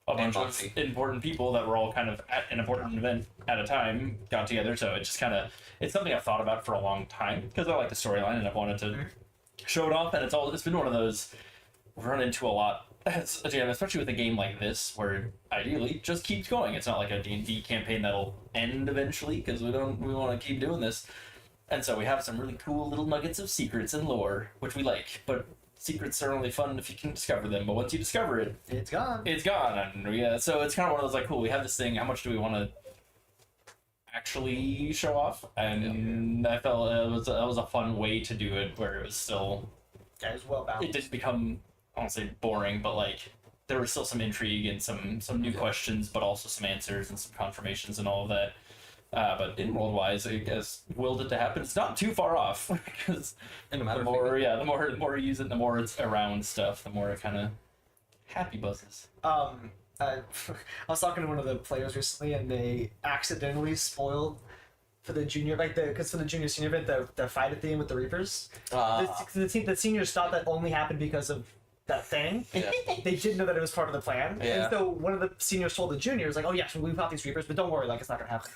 a bunch of Moxie. important people that were all kind of at an important event at a time got together. So it just kind of, it's something I've thought about for a long time because I like the storyline and I've wanted to show it off. And it's been one of those we run into a lot as a GM, especially with a game like this where ideally it just keeps going. It's not like a D&D campaign that'll end eventually because we want to keep doing this. And so we have some really cool little nuggets of secrets and lore, which we like, but secrets are only fun if you can discover them, but once you discover it, It's gone. it's gone. And yeah, so it's kind of one of those like, cool, we have this thing, how much do we want to actually show off? And I felt it was a fun way to do it, where it was still, Yeah, it's well it balanced. didn't become, I won't say boring, but like there was still some intrigue and some new questions, but also some answers and some confirmations and all of that. But in world-wise, I guess willed it to happen. It's not too far off because In a the matter of more you use it, the more it's around stuff, the more it kind of happy buzzes. I was talking to one of the players recently, and they accidentally spoiled for the junior, because for the junior senior event, the fight at the end with the Reapers. The seniors thought that only happened because of that thing. Yeah. They didn't know that it was part of the plan. Yeah. And so one of the seniors told the juniors, like, "Oh yes, we fought these Reapers, but don't worry, like it's not gonna happen."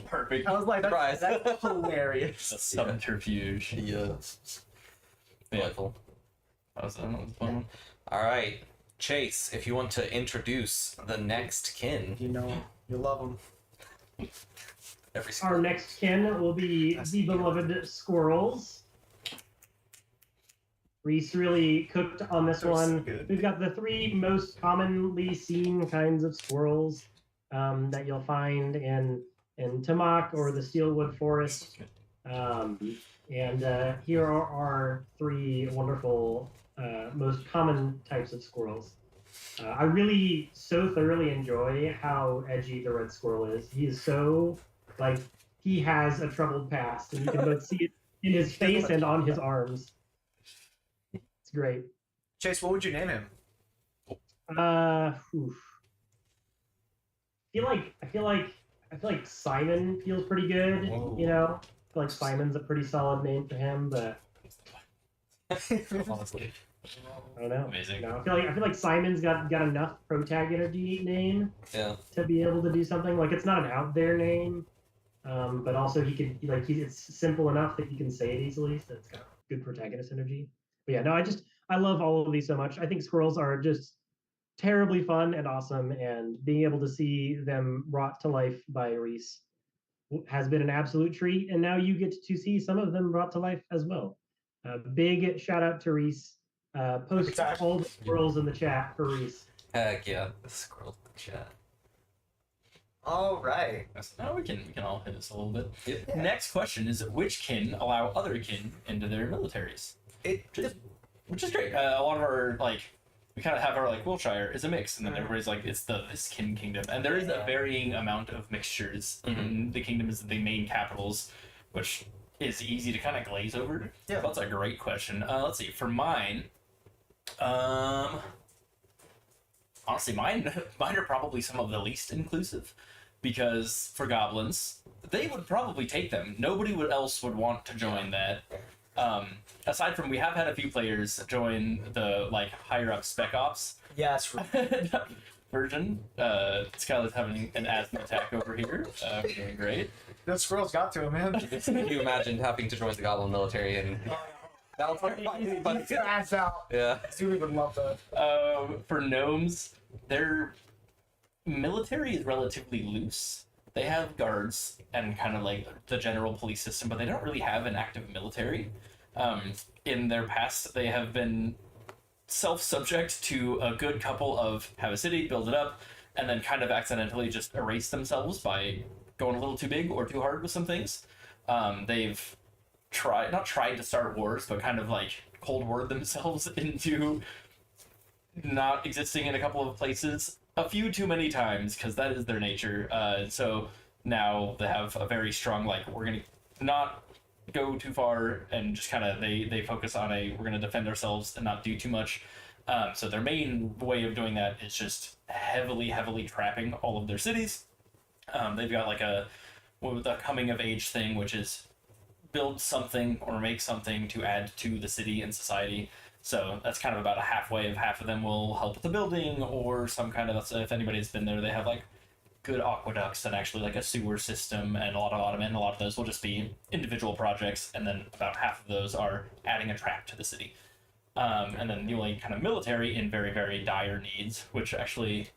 Perfect. I was like, Surprise. that's hilarious. A subterfuge. Yeah. Delightful. That was a fun one. All right, Chase, if you want to introduce the next kin, You love them. every Our next kin will be the beloved squirrels. Reese really cooked on this They're so one. good. We've got the three most commonly seen kinds of squirrels that you'll find in Tamok or the Steelwood Forest. And here are our three wonderful, most common types of squirrels. I really so thoroughly enjoy how edgy the red squirrel is. He is so, he has a troubled past, and you can both see it in his face and on his arms. It's great. Chase, what would you name him? Oof. I feel like Simon feels pretty good. Whoa. I feel like Simon's a pretty solid name for him, but Honestly. I don't know. Amazing. I feel like Simon's got enough protagonist name Yeah. to be able to do something. Like, it's not an out there name, but also it's simple enough that you can say it easily, so it's got good protagonist energy. But yeah, no, I love all of these so much. I think squirrels are just terribly fun and awesome, and being able to see them brought to life by Reese has been an absolute treat, and now you get to see some of them brought to life as well. Big shout out to Reese. Post all the squirrels in the chat for Reese. Heck yeah, the squirrel in the chat. All right. Now we can all hit this a little bit. Yep. Next question is, which kin allow other kin into their militaries? Which is great. A lot of our, we kind of have our, Wiltshire is a mix, and then everybody's like, it's this kin kingdom. And there is a varying amount of mixtures in the kingdoms, the main capitals, which is easy to kind of glaze over. Yeah. That's a great question. Let's see. For mine, honestly, mine are probably some of the least inclusive, because for goblins, they would probably take them. Nobody else would want to join that. Aside from, we have had a few players join the higher up spec ops. Yeah, it's version. Skylar's having an asthma attack over here. We're doing great. The squirrels got to him, man. Can you imagine having to join the goblin military and that was like But ass out. yeah. Zuli would love that. For gnomes, their military is relatively loose. They have guards and kind of like the general police system, but they don't really have an active military. In their past, they have been self-subject to a good couple of have a city, build it up, and then kind of accidentally just erase themselves by going a little too big or too hard with some things. They've not tried to start wars, but kind of like Cold War themselves into not existing in a couple of places a few too many times, because that is their nature. So now they have a very strong, like, we're going to not go too far, and just kind of they focus on we're going to defend ourselves and not do too much. So their main way of doing that is just heavily trapping all of their cities. They've got like a coming of age thing, which is build something or make something to add to the city and society. So that's kind of about a halfway of half of them will help with the building or some kind of, if anybody's been there, they have like good aqueducts and actually like a sewer system and a lot of them, and a lot of those will just be individual projects, and then about half of those are adding a trap to the city. And then the only kind of military in very dire needs, which actually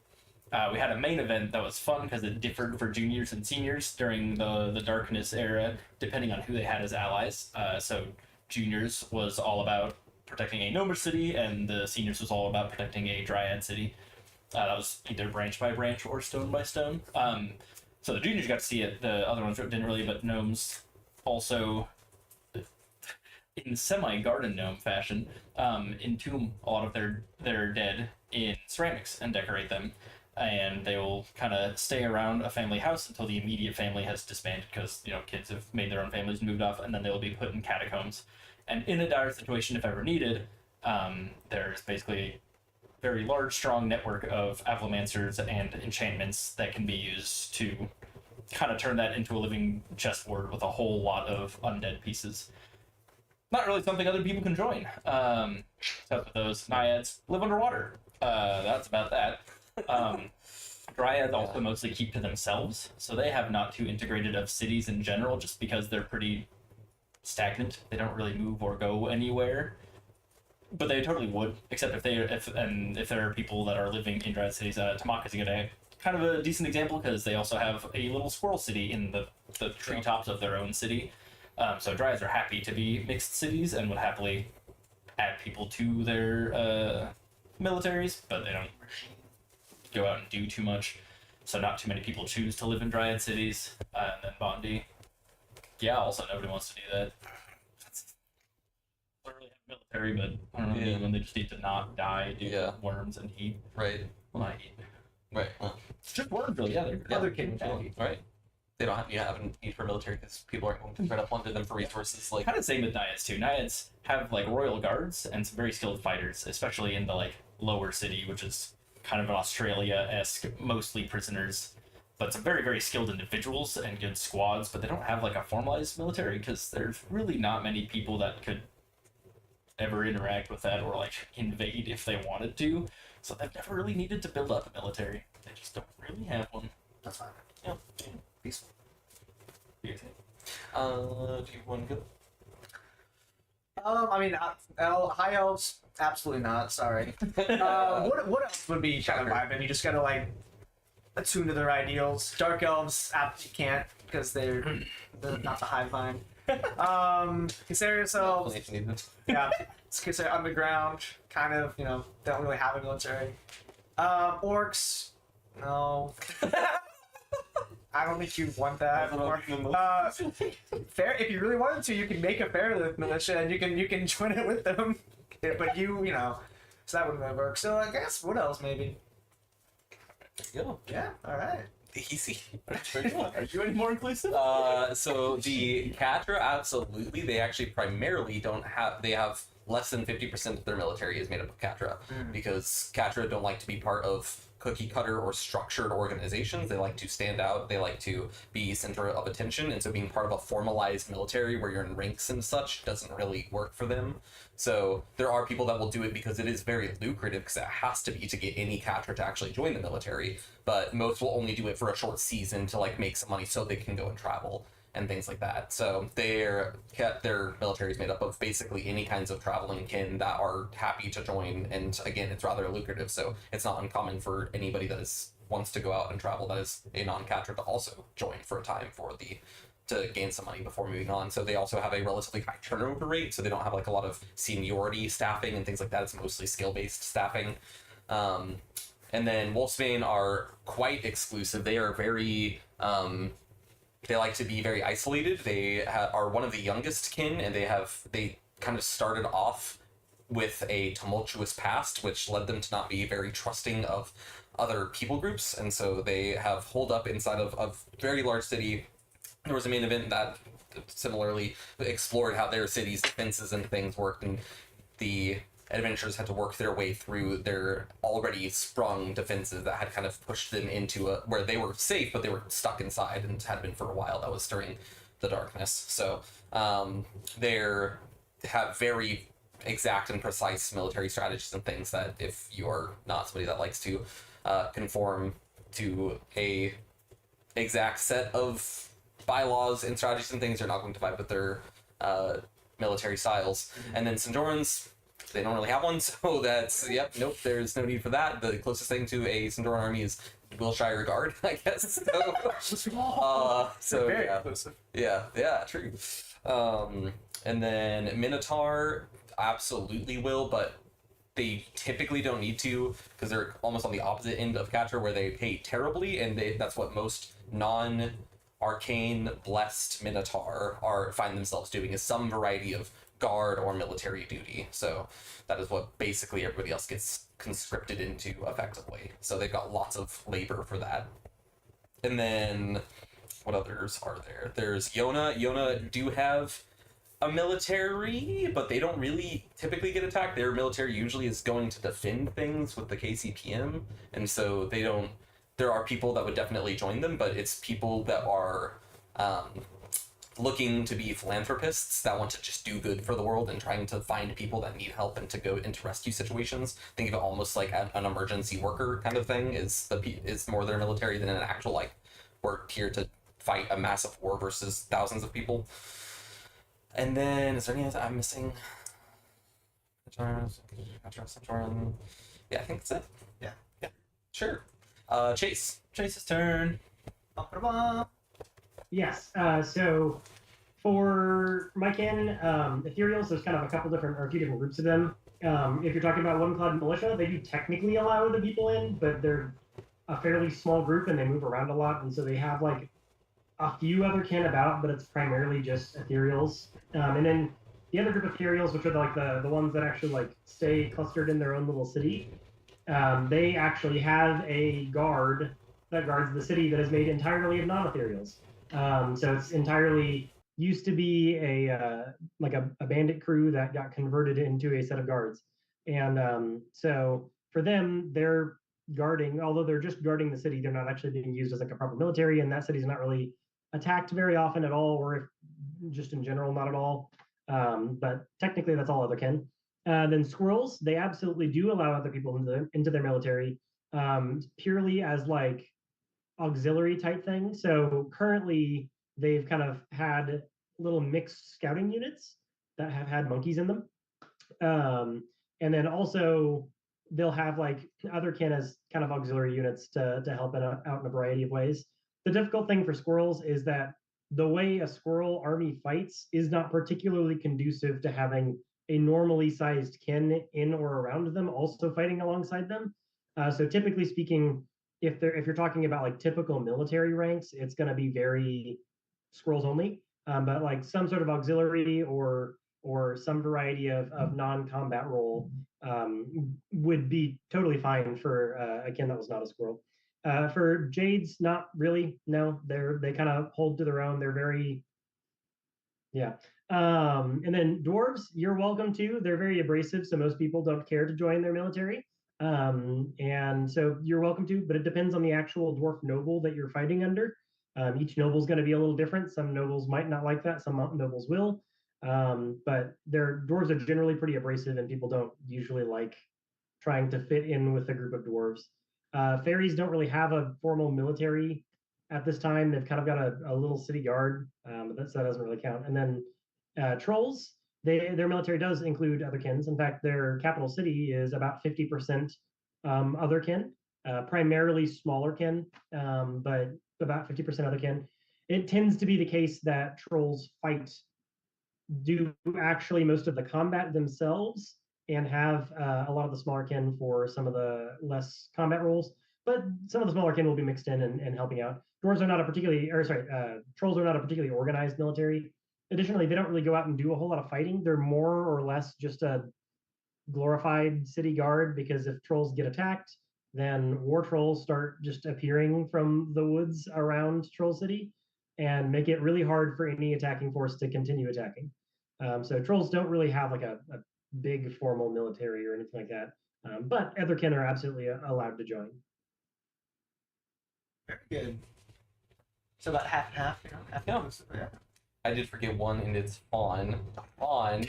we had a main event that was fun because it differed for juniors and seniors during the darkness era, depending on who they had as allies. So juniors was all about protecting a gnomish city, and the seniors was all about protecting a dryad city. That was either branch by branch or stone by stone. So the juniors got to see it, the other ones didn't really, but gnomes also, in semi-garden gnome fashion, entomb a lot of their dead in ceramics and decorate them. And they will kind of stay around a family house until the immediate family has disbanded, because, you know, kids have made their own families and moved off, and then they will be put in catacombs. And in a dire situation, if ever needed, there's basically a very large, strong network of avlomancers and enchantments that can be used to kind of turn that into a living chessboard with a whole lot of undead pieces. Not really something other people can join. Except for those naiads live underwater. That's about that. Dryads also mostly keep to themselves, so they have not too integrated of cities in general, just because they're pretty stagnant. They don't really move or go anywhere, but they totally would, except if there are people that are living in dryad cities. Tamaka's a kind of a decent example, because they also have a little squirrel city in the treetops of their own city. So dryads are happy to be mixed cities and would happily add people to their militaries, but they don't go out and do too much, so not too many people choose to live in dryad cities. And then Bondi, yeah, also nobody wants to do that. They don't really have military, but I don't know, when they just need to not die due to worms and heat. Right. Well, not heat. Right. It's just worms, really. Yeah, they're Other kids have heat. Right. They don't have a need for military because people aren't going to try to plunder them for resources. Like, kind of same with naiads too. Naiads have like royal guards and some very skilled fighters, especially in the like lower city, which is kind of an Australia-esque, mostly prisoners, but some very skilled individuals and good squads. But they don't have like a formalized military, because there's really not many people that could ever interact with that or like invade if they wanted to. So they've never really needed to build up a military. They just don't really have one. That's fine. Yeah. Peaceful. do you want to go? I mean, high elves, absolutely not. Sorry. What else would be kind of vibing? You just gotta like attune to their ideals. Dark elves, you can't, because they're not the hive mind. Casarius elves, yeah, it's considered underground. Kind of, don't really have a military. Orcs, no. I don't think you'd want that. Fair, if you really wanted to, you can make a Fairlith militia and you can join it with them. But so that wouldn't work. So I guess what else maybe? Yeah. All right. Easy. Are you any more inclusive? So the Catra, absolutely. They actually primarily don't have. They have less than 50% of their military is made up of Catra, because Catra don't like to be part of cookie cutter or structured organizations. They like to stand out. They like to be center of attention, and so being part of a formalized military where you're in ranks and such doesn't really work for them. So there are people that will do it because it is very lucrative, because it has to be to get any Catra to actually join the military. But most will only do it for a short season to like make some money so they can go and travel and things like that. So their military is made up of basically any kinds of traveling kin that are happy to join, and again, it's rather lucrative, so it's not uncommon for anybody that wants to go out and travel that is a non-Catra to also join for a time to gain some money before moving on. So they also have a relatively high turnover rate, so they don't have like a lot of seniority staffing and things like that. It's mostly skill-based staffing. And then Wolfsbane are quite exclusive. They are very they like to be very isolated. They are one of the youngest kin, and they kind of started off with a tumultuous past, which led them to not be very trusting of other people groups, and so they have holed up inside of a very large city. There was a main event that similarly explored how their city's defenses and things worked, and the adventurers had to work their way through their already sprung defenses that had kind of pushed them into where they were safe, but they were stuck inside and had been for a while. That was during the darkness. So they have very exact and precise military strategies and things that if you're not somebody that likes to conform to a exact set of bylaws and strategies and things, you're not going to vibe with their military styles. And then Sinjorans, they don't really have one, so that's, nope, there's no need for that. The closest thing to a Sindoran army is Wilshire Guard, I guess. So very yeah. inclusive. Yeah, true. And then Minotaur absolutely will, but they typically don't need to, because they're almost on the opposite end of Catra, where they hate terribly, and that's what most non-arcane blessed Minotaur find themselves doing, is some variety of guard or military duty. So that is what basically everybody else gets conscripted into effectively. So they've got lots of labor for that. And then what others are there? There's Yona. Yona do have a military, but they don't really typically get attacked. Their military usually is going to defend things with the KCPM, and so they don't. There are people that would definitely join them, but it's people that are looking to be philanthropists that want to just do good for the world and trying to find people that need help and to go into rescue situations. Think of it almost like an emergency worker kind of thing. Is more their military than an actual like work here to fight a massive war versus thousands of people. And then is there any other I'm missing? Yeah, I think that's it. Yeah, sure. Chase's turn. Yes. So for my canon, ethereals, there's kind of a few different groups of them. If you're talking about One Cloud Militia, they do technically allow other people in, but they're a fairly small group and they move around a lot, and so they have like a few other kin about, but it's primarily just ethereals. And then the other group of ethereals, which are like the ones that actually like stay clustered in their own little city, they actually have a guard that guards the city that is made entirely of non-ethereals. So it's entirely used to be a bandit crew that got converted into a set of guards. And so for them, they're guarding, although they're just guarding the city, they're not actually being used as like a proper military, and that city's not really attacked very often at all, or if just in general, not at all. But technically, that's all other kin. Then squirrels, they absolutely do allow other people into their military, purely as like auxiliary type thing. So currently, they've kind of had little mixed scouting units that have had monkeys in them. And then also they'll have like other kin as kind of auxiliary units to help it out in a variety of ways. The difficult thing for squirrels is that the way a squirrel army fights is not particularly conducive to having a normally sized kin in or around them also fighting alongside them. So typically speaking, if you're talking about like typical military ranks, it's going to be very squirrels only. But like some sort of auxiliary or some variety of non-combat role would be totally fine for a kin that was not a squirrel. For Jades, not really. No, they kind of hold to their own. They're very, yeah. And then dwarves, you're welcome to. They're very abrasive, so most people don't care to join their military. And so you're welcome to, but it depends on the actual dwarf noble that you're fighting under. Each noble is going to be a little different. Some nobles might not like that. Some nobles will. But their dwarves are generally pretty abrasive, and people don't usually like trying to fit in with a group of dwarves. Fairies don't really have a formal military at this time. They've kind of got a little city guard, but that doesn't really count. And then trolls, their military does include otherkins. In fact, their capital city is about 50% otherkin, primarily smaller kin, but about 50% otherkin. It tends to be the case that trolls do actually most of the combat themselves and have a lot of the smaller kin for some of the less combat roles. But some of the smaller kin will be mixed in and helping out. Trolls are not a particularly organized military. Additionally, they don't really go out and do a whole lot of fighting. They're more or less just a glorified city guard, because if trolls get attacked, then war trolls start just appearing from the woods around Troll City and make it really hard for any attacking force to continue attacking. So trolls don't really have like a big formal military or anything like that. But otherkin are absolutely allowed to join. Very good. So about half and half, Yeah. I did forget one, and it's Fawn. Fawn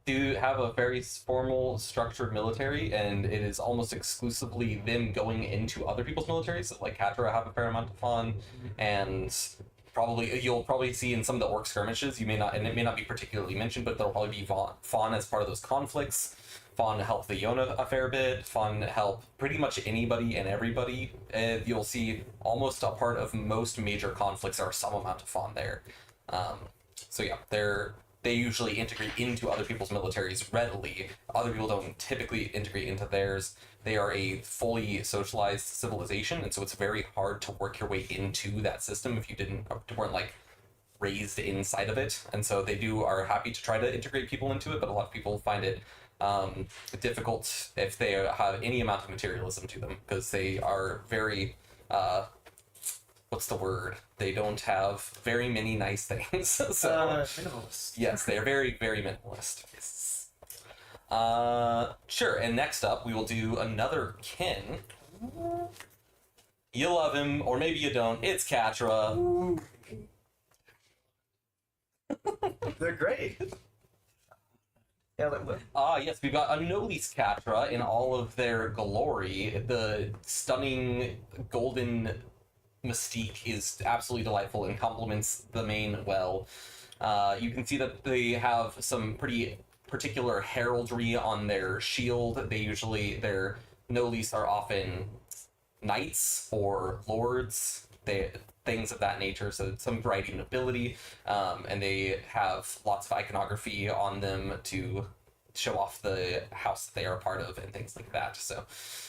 do have a very formal, structured military, and it is almost exclusively them going into other people's militaries. So, like Catra have a fair amount of Fawn, and you'll probably see in some of the orc skirmishes. And it may not be particularly mentioned, but there'll probably be Fawn as part of those conflicts. Fawn help the Yona a fair bit. Fawn help pretty much anybody and everybody. You'll see almost a part of most major conflicts are some amount of Fawn there. So yeah, they usually integrate into other people's militaries readily. Other people don't typically integrate into theirs. They are a fully socialized civilization, and so it's very hard to work your way into that system if you weren't like raised inside of it. And so they are happy to try to integrate people into it, but a lot of people find it difficult if they have any amount of materialism to them, because they are very what's the word? They don't have very many nice things. So minimalist. yes, they are very, very minimalist. Yes. Sure. And next up, we will do another kin. You love him, or maybe you don't. It's Catra. They're great. Yeah, look. Yes, we've got a no-lease Catra in all of their glory. The stunning golden mystique is absolutely delightful and complements the main well. You can see that they have some pretty particular heraldry on their shield. Their no-lease are often knights or lords, things of that nature, so some variety and ability, and they have lots of iconography on them to show off the house that they are a part of and things like that. So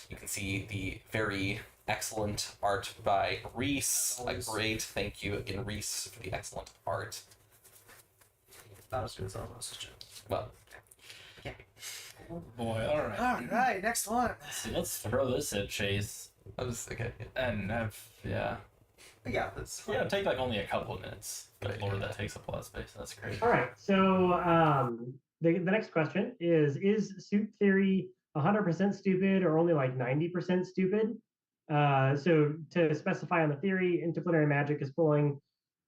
you can see the very excellent art by Reese. Great, thank you again, Reese, for the excellent art. Not as good as almost. Well, Oh boy, alright. All right, next one. Let's throw this at Chase. I was okay. And yeah, This. take like only a couple of minutes. Good Right. lord, that takes up a lot of space. That's great. All right. So the next question is suit theory 100% stupid or only like 90% stupid? So to specify on the theory, interplanetary magic is pulling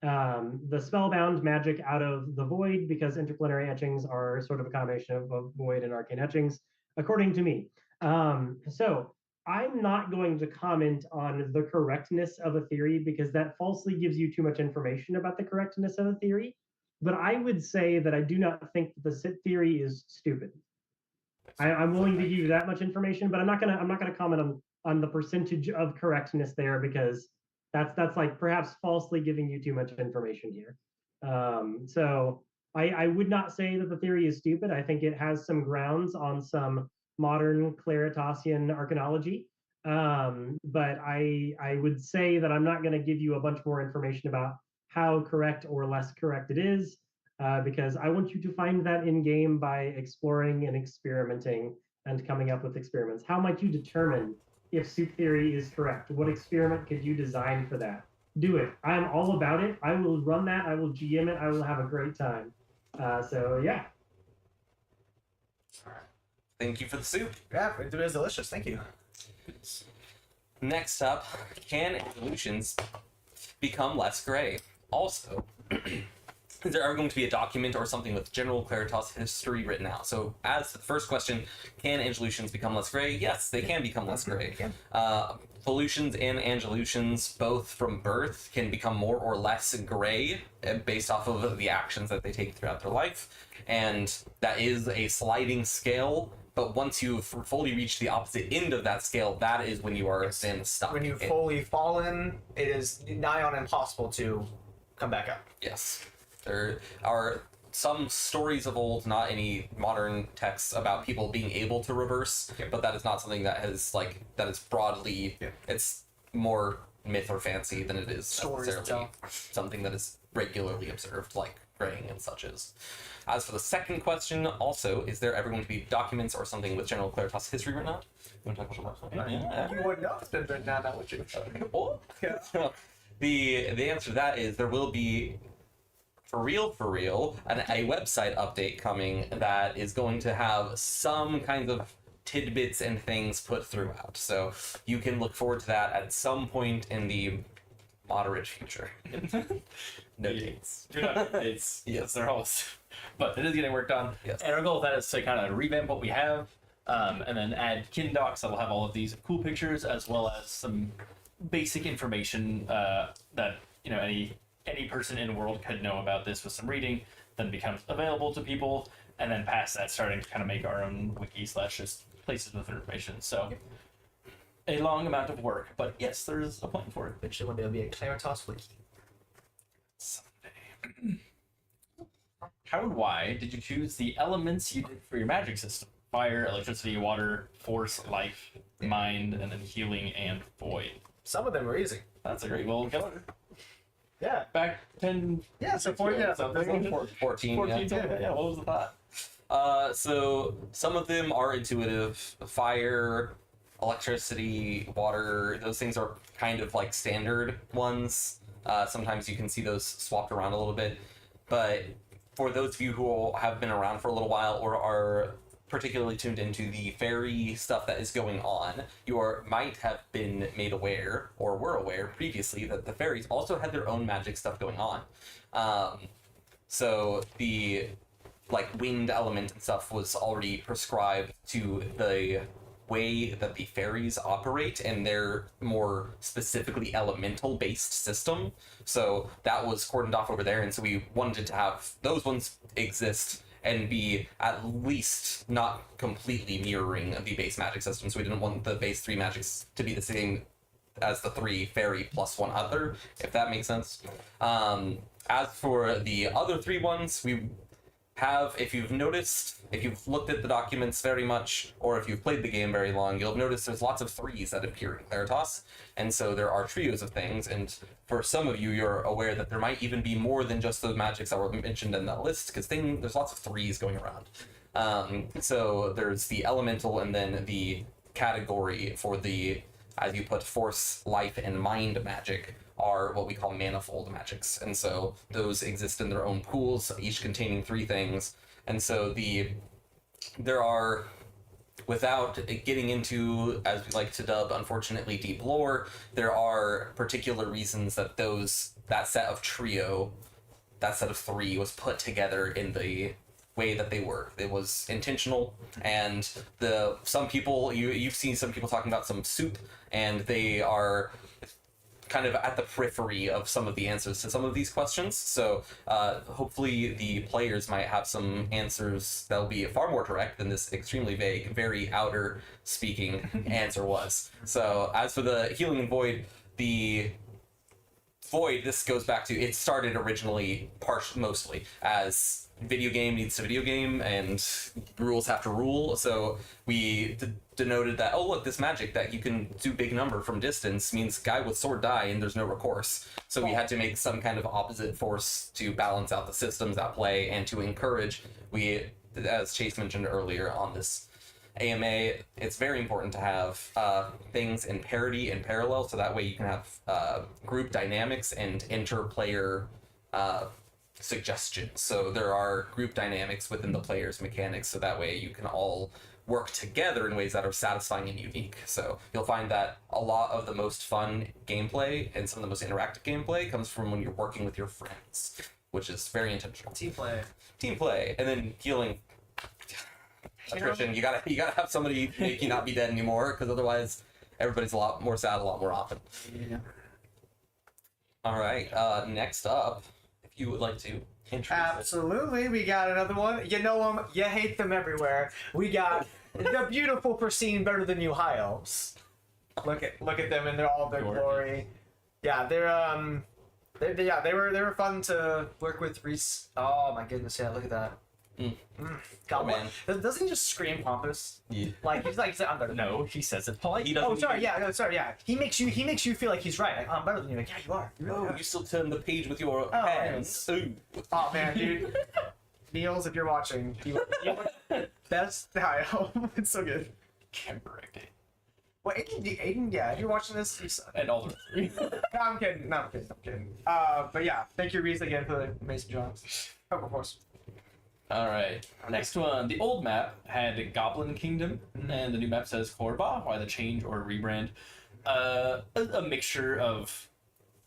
the spellbound magic out of the void, because interplanetary etchings are sort of a combination of void and arcane etchings, according to me. So I'm not going to comment on the correctness of a theory, because that falsely gives you too much information about the correctness of a theory. But I would say that I do not think that the theory is stupid. I'm willing to give you that much information, but I'm not gonna comment on the percentage of correctness there, because that's like perhaps falsely giving you too much information here. So I would not say that the theory is stupid. I think it has some grounds on some modern Claritasian arcanology. But I would say that I'm not going to give you a bunch more information about how correct or less correct it is, because I want you to find that in game by exploring and experimenting and coming up with experiments. How might you determine if suit theory is correct? What experiment could you design for that? Do it. I'm all about it. I will run that. I will GM it. I will have a great time. So yeah. Thank you for the soup. Yeah, it is delicious. Thank you. Next up, can evolutions become less gray? Also, is there ever going to be a document or something with general Claritas history written out? So, as the first question, can Angelutions become less gray? Yes, they can become less gray. Volutions and Angelutions, both from birth, can become more or less gray based off of the actions that they take throughout their life. And that is a sliding scale. But once you've fully reached the opposite end of that scale, that is when you are then stuck. When you've fully fallen, it is nigh on impossible to come back up. Yes. There are some stories of old, not any modern texts, about people being able to reverse, but that is not something that has, like, that is broadly, it's more myth or fancy than it is Stories necessarily something that is regularly observed, like graying and such is. As for the second question, also, is there ever going to be documents or something with general Claritas history written out? You want to talk about that? Yeah. You would know it's been written down, would you? Yeah. The answer to that is there will be, for real, a website update coming that is going to have some kinds of tidbits and things put throughout. So you can look forward to that at some point in the moderate future. No dates. Do not dates. Yes. They're all, but it is getting worked on. Yes. And our goal with that is to kind of revamp what we have, and then add kin docs that will have all of these cool pictures as well as some basic information that any person in the world could know about this with some reading, then becomes available to people, and then past that starting to kind of make our own wiki / just places with information. So a long amount of work, but yes, there's a plan for it. Eventually one day will be a Claritas wiki. Someday. How and why did you choose the elements you did for your magic system? Fire, electricity, water, force, life, mind, and then healing and void. Some of them are easy. That's a great little killer. Yeah. Back 10... Yeah, so 14, yeah, something. 14, 14, yeah. yeah, what was the thought? So some of them are intuitive. Fire, electricity, water, those things are kind of like standard ones. Sometimes you can see those swapped around a little bit. But for those of you who have been around for a little while or are particularly tuned into the fairy stuff that is going on, might have been made aware or were aware previously that the fairies also had their own magic stuff going on. So the wind element and stuff was already prescribed to the way that the fairies operate and their more specifically elemental based system. So that was cordoned off over there, and so we wanted to have those ones exist and be at least not completely mirroring the base magic system. So we didn't want the base 3 magics to be the same as the 3 fairy plus 1 other, if that makes sense. As for the other 3 ones, we have, if you've looked at the documents very much, or if you've played the game very long, you'll notice there's lots of 3s that appear in Claritas, and so there are trios of things, and for some of you, you're aware that there might even be more than just those magics that were mentioned in that list, because there's lots of 3s going around. So there's the elemental, and then the category for the, as you put, force, life, and mind magic are what we call manifold magics, and so those exist in their own pools, each containing 3 things. And so there are, without getting into, as we like to dub, unfortunately, deep lore, there are particular reasons that that set of 3 was put together in the way that they were. It was intentional, and some people, you've seen some people talking about some soup, and they are kind of at the periphery of some of the answers to some of these questions. So hopefully the players might have some answers that'll be far more direct than this extremely vague, very outer speaking answer was. So as for the healing and void, the void, this goes back to, it started originally mostly as video game needs to video game and rules have to rule. So we denoted that, oh look, this magic that you can do big number from distance means guy with sword die and there's no recourse. So we had to make some kind of opposite force to balance out the systems at play and to encourage, as Chase mentioned earlier on this AMA, it's very important to have things in parity and parallel, so that way you can have group dynamics and inter-player suggestions. So there are group dynamics within the player's mechanics, so that way you can all work together in ways that are satisfying and unique. So you'll find that a lot of the most fun gameplay and some of the most interactive gameplay comes from when you're working with your friends, which is very intentional. Team play. And then healing. Attrition. You gotta have somebody make you not be dead anymore, because otherwise everybody's a lot more sad a lot more often. Yeah. All right. Next up, if you would like to introduce Absolutely, we got another one. You know them, you hate them everywhere. We got the beautiful, pristine, better than you high elves. Look at them in all their glory. Yeah, they were fun to work with. Reese. Oh my goodness, yeah, look at that. God, Oh, man. Doesn't he just scream pompous? Yeah. Like he's like I'm better than No, he says it polite. He doesn't. Oh, sorry, yeah, no, sorry, yeah. He makes you feel like he's right. Like, I'm better than you. Like, yeah, you are. You really Oh, are. you still turn the page with your Oh, hands. Ooh. Oh man, dude. Niels, if you're watching, you best high elf. It's so good. Can't correct it. Well, Aiden, yeah, if you're watching this, you suck. And all the three. No, I'm kidding. I'm kidding. But yeah, thank you, Reese, again for the amazing jobs. Oh, of course. All right, next one. The old map had Goblin Kingdom, and the new map says Korba. Why the change or rebrand? A mixture of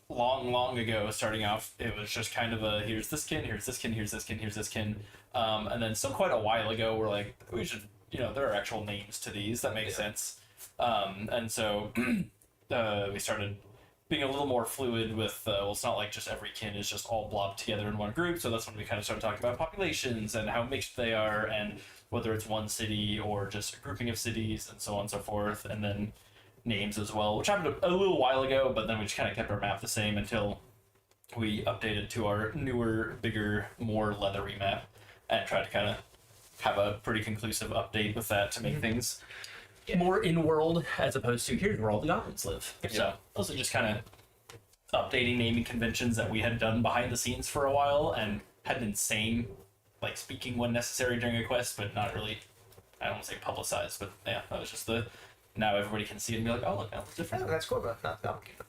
long ago. Starting off, it was just kind of a here's this kin, here's this kin, here's this kin, here's this kin, and then still quite a while ago, we're like we should, there are actual names to these that make sense, and so we started being a little more fluid with, it's not like just every kin is just all blobbed together in one group, so that's when we kind of started talking about populations and how mixed they are, and whether it's one city or just a grouping of cities, and so on and so forth, and then names as well, which happened a little while ago, but then we just kind of kept our map the same until we updated to our newer, bigger, more leathery map, and tried to kind of have a pretty conclusive update with that to make things more in-world, as opposed to here's where all the goblins live. Yeah. So those are just kind of updating naming conventions that we had done behind the scenes for a while and had been saying, like speaking when necessary during a quest, but not really, I don't want to say publicized, but yeah, that was just now everybody can see it and be like, oh look, that looks different. That's cool, but not complicated.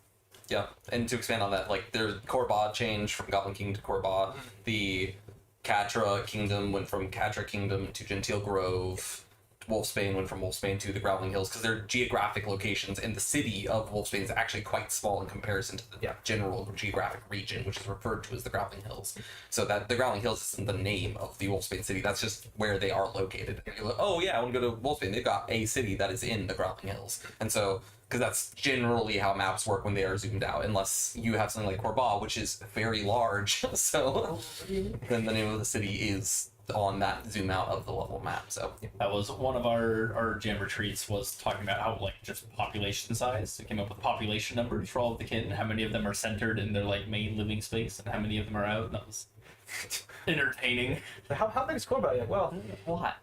Yeah, and to expand on that, like there's Korba changed from Goblin King to Korba. The Catra Kingdom went from Catra Kingdom to Gentile Grove. Wolfsbane went from Wolfsbane to the Growling Hills, because they're geographic locations, and the city of Wolfsbane is actually quite small in comparison to the general geographic region, which is referred to as the Growling Hills. So that the Growling Hills isn't the name of the Wolfsbane city, that's just where they are located. And you're like, oh yeah, I want to go to Wolfsbane, they've got a city that is in the Growling Hills. And so, because that's generally how maps work when they are zoomed out, unless you have something like Korba, which is very large, so then the name of the city is on that zoom out of the level map. So That was one of our jam retreats, was talking about how like just population size. It came up with population numbers for all of the kin, how many of them are centered in their like main living space, and how many of them are out. And that was entertaining. How big is Korba? Yeah, well, A lot.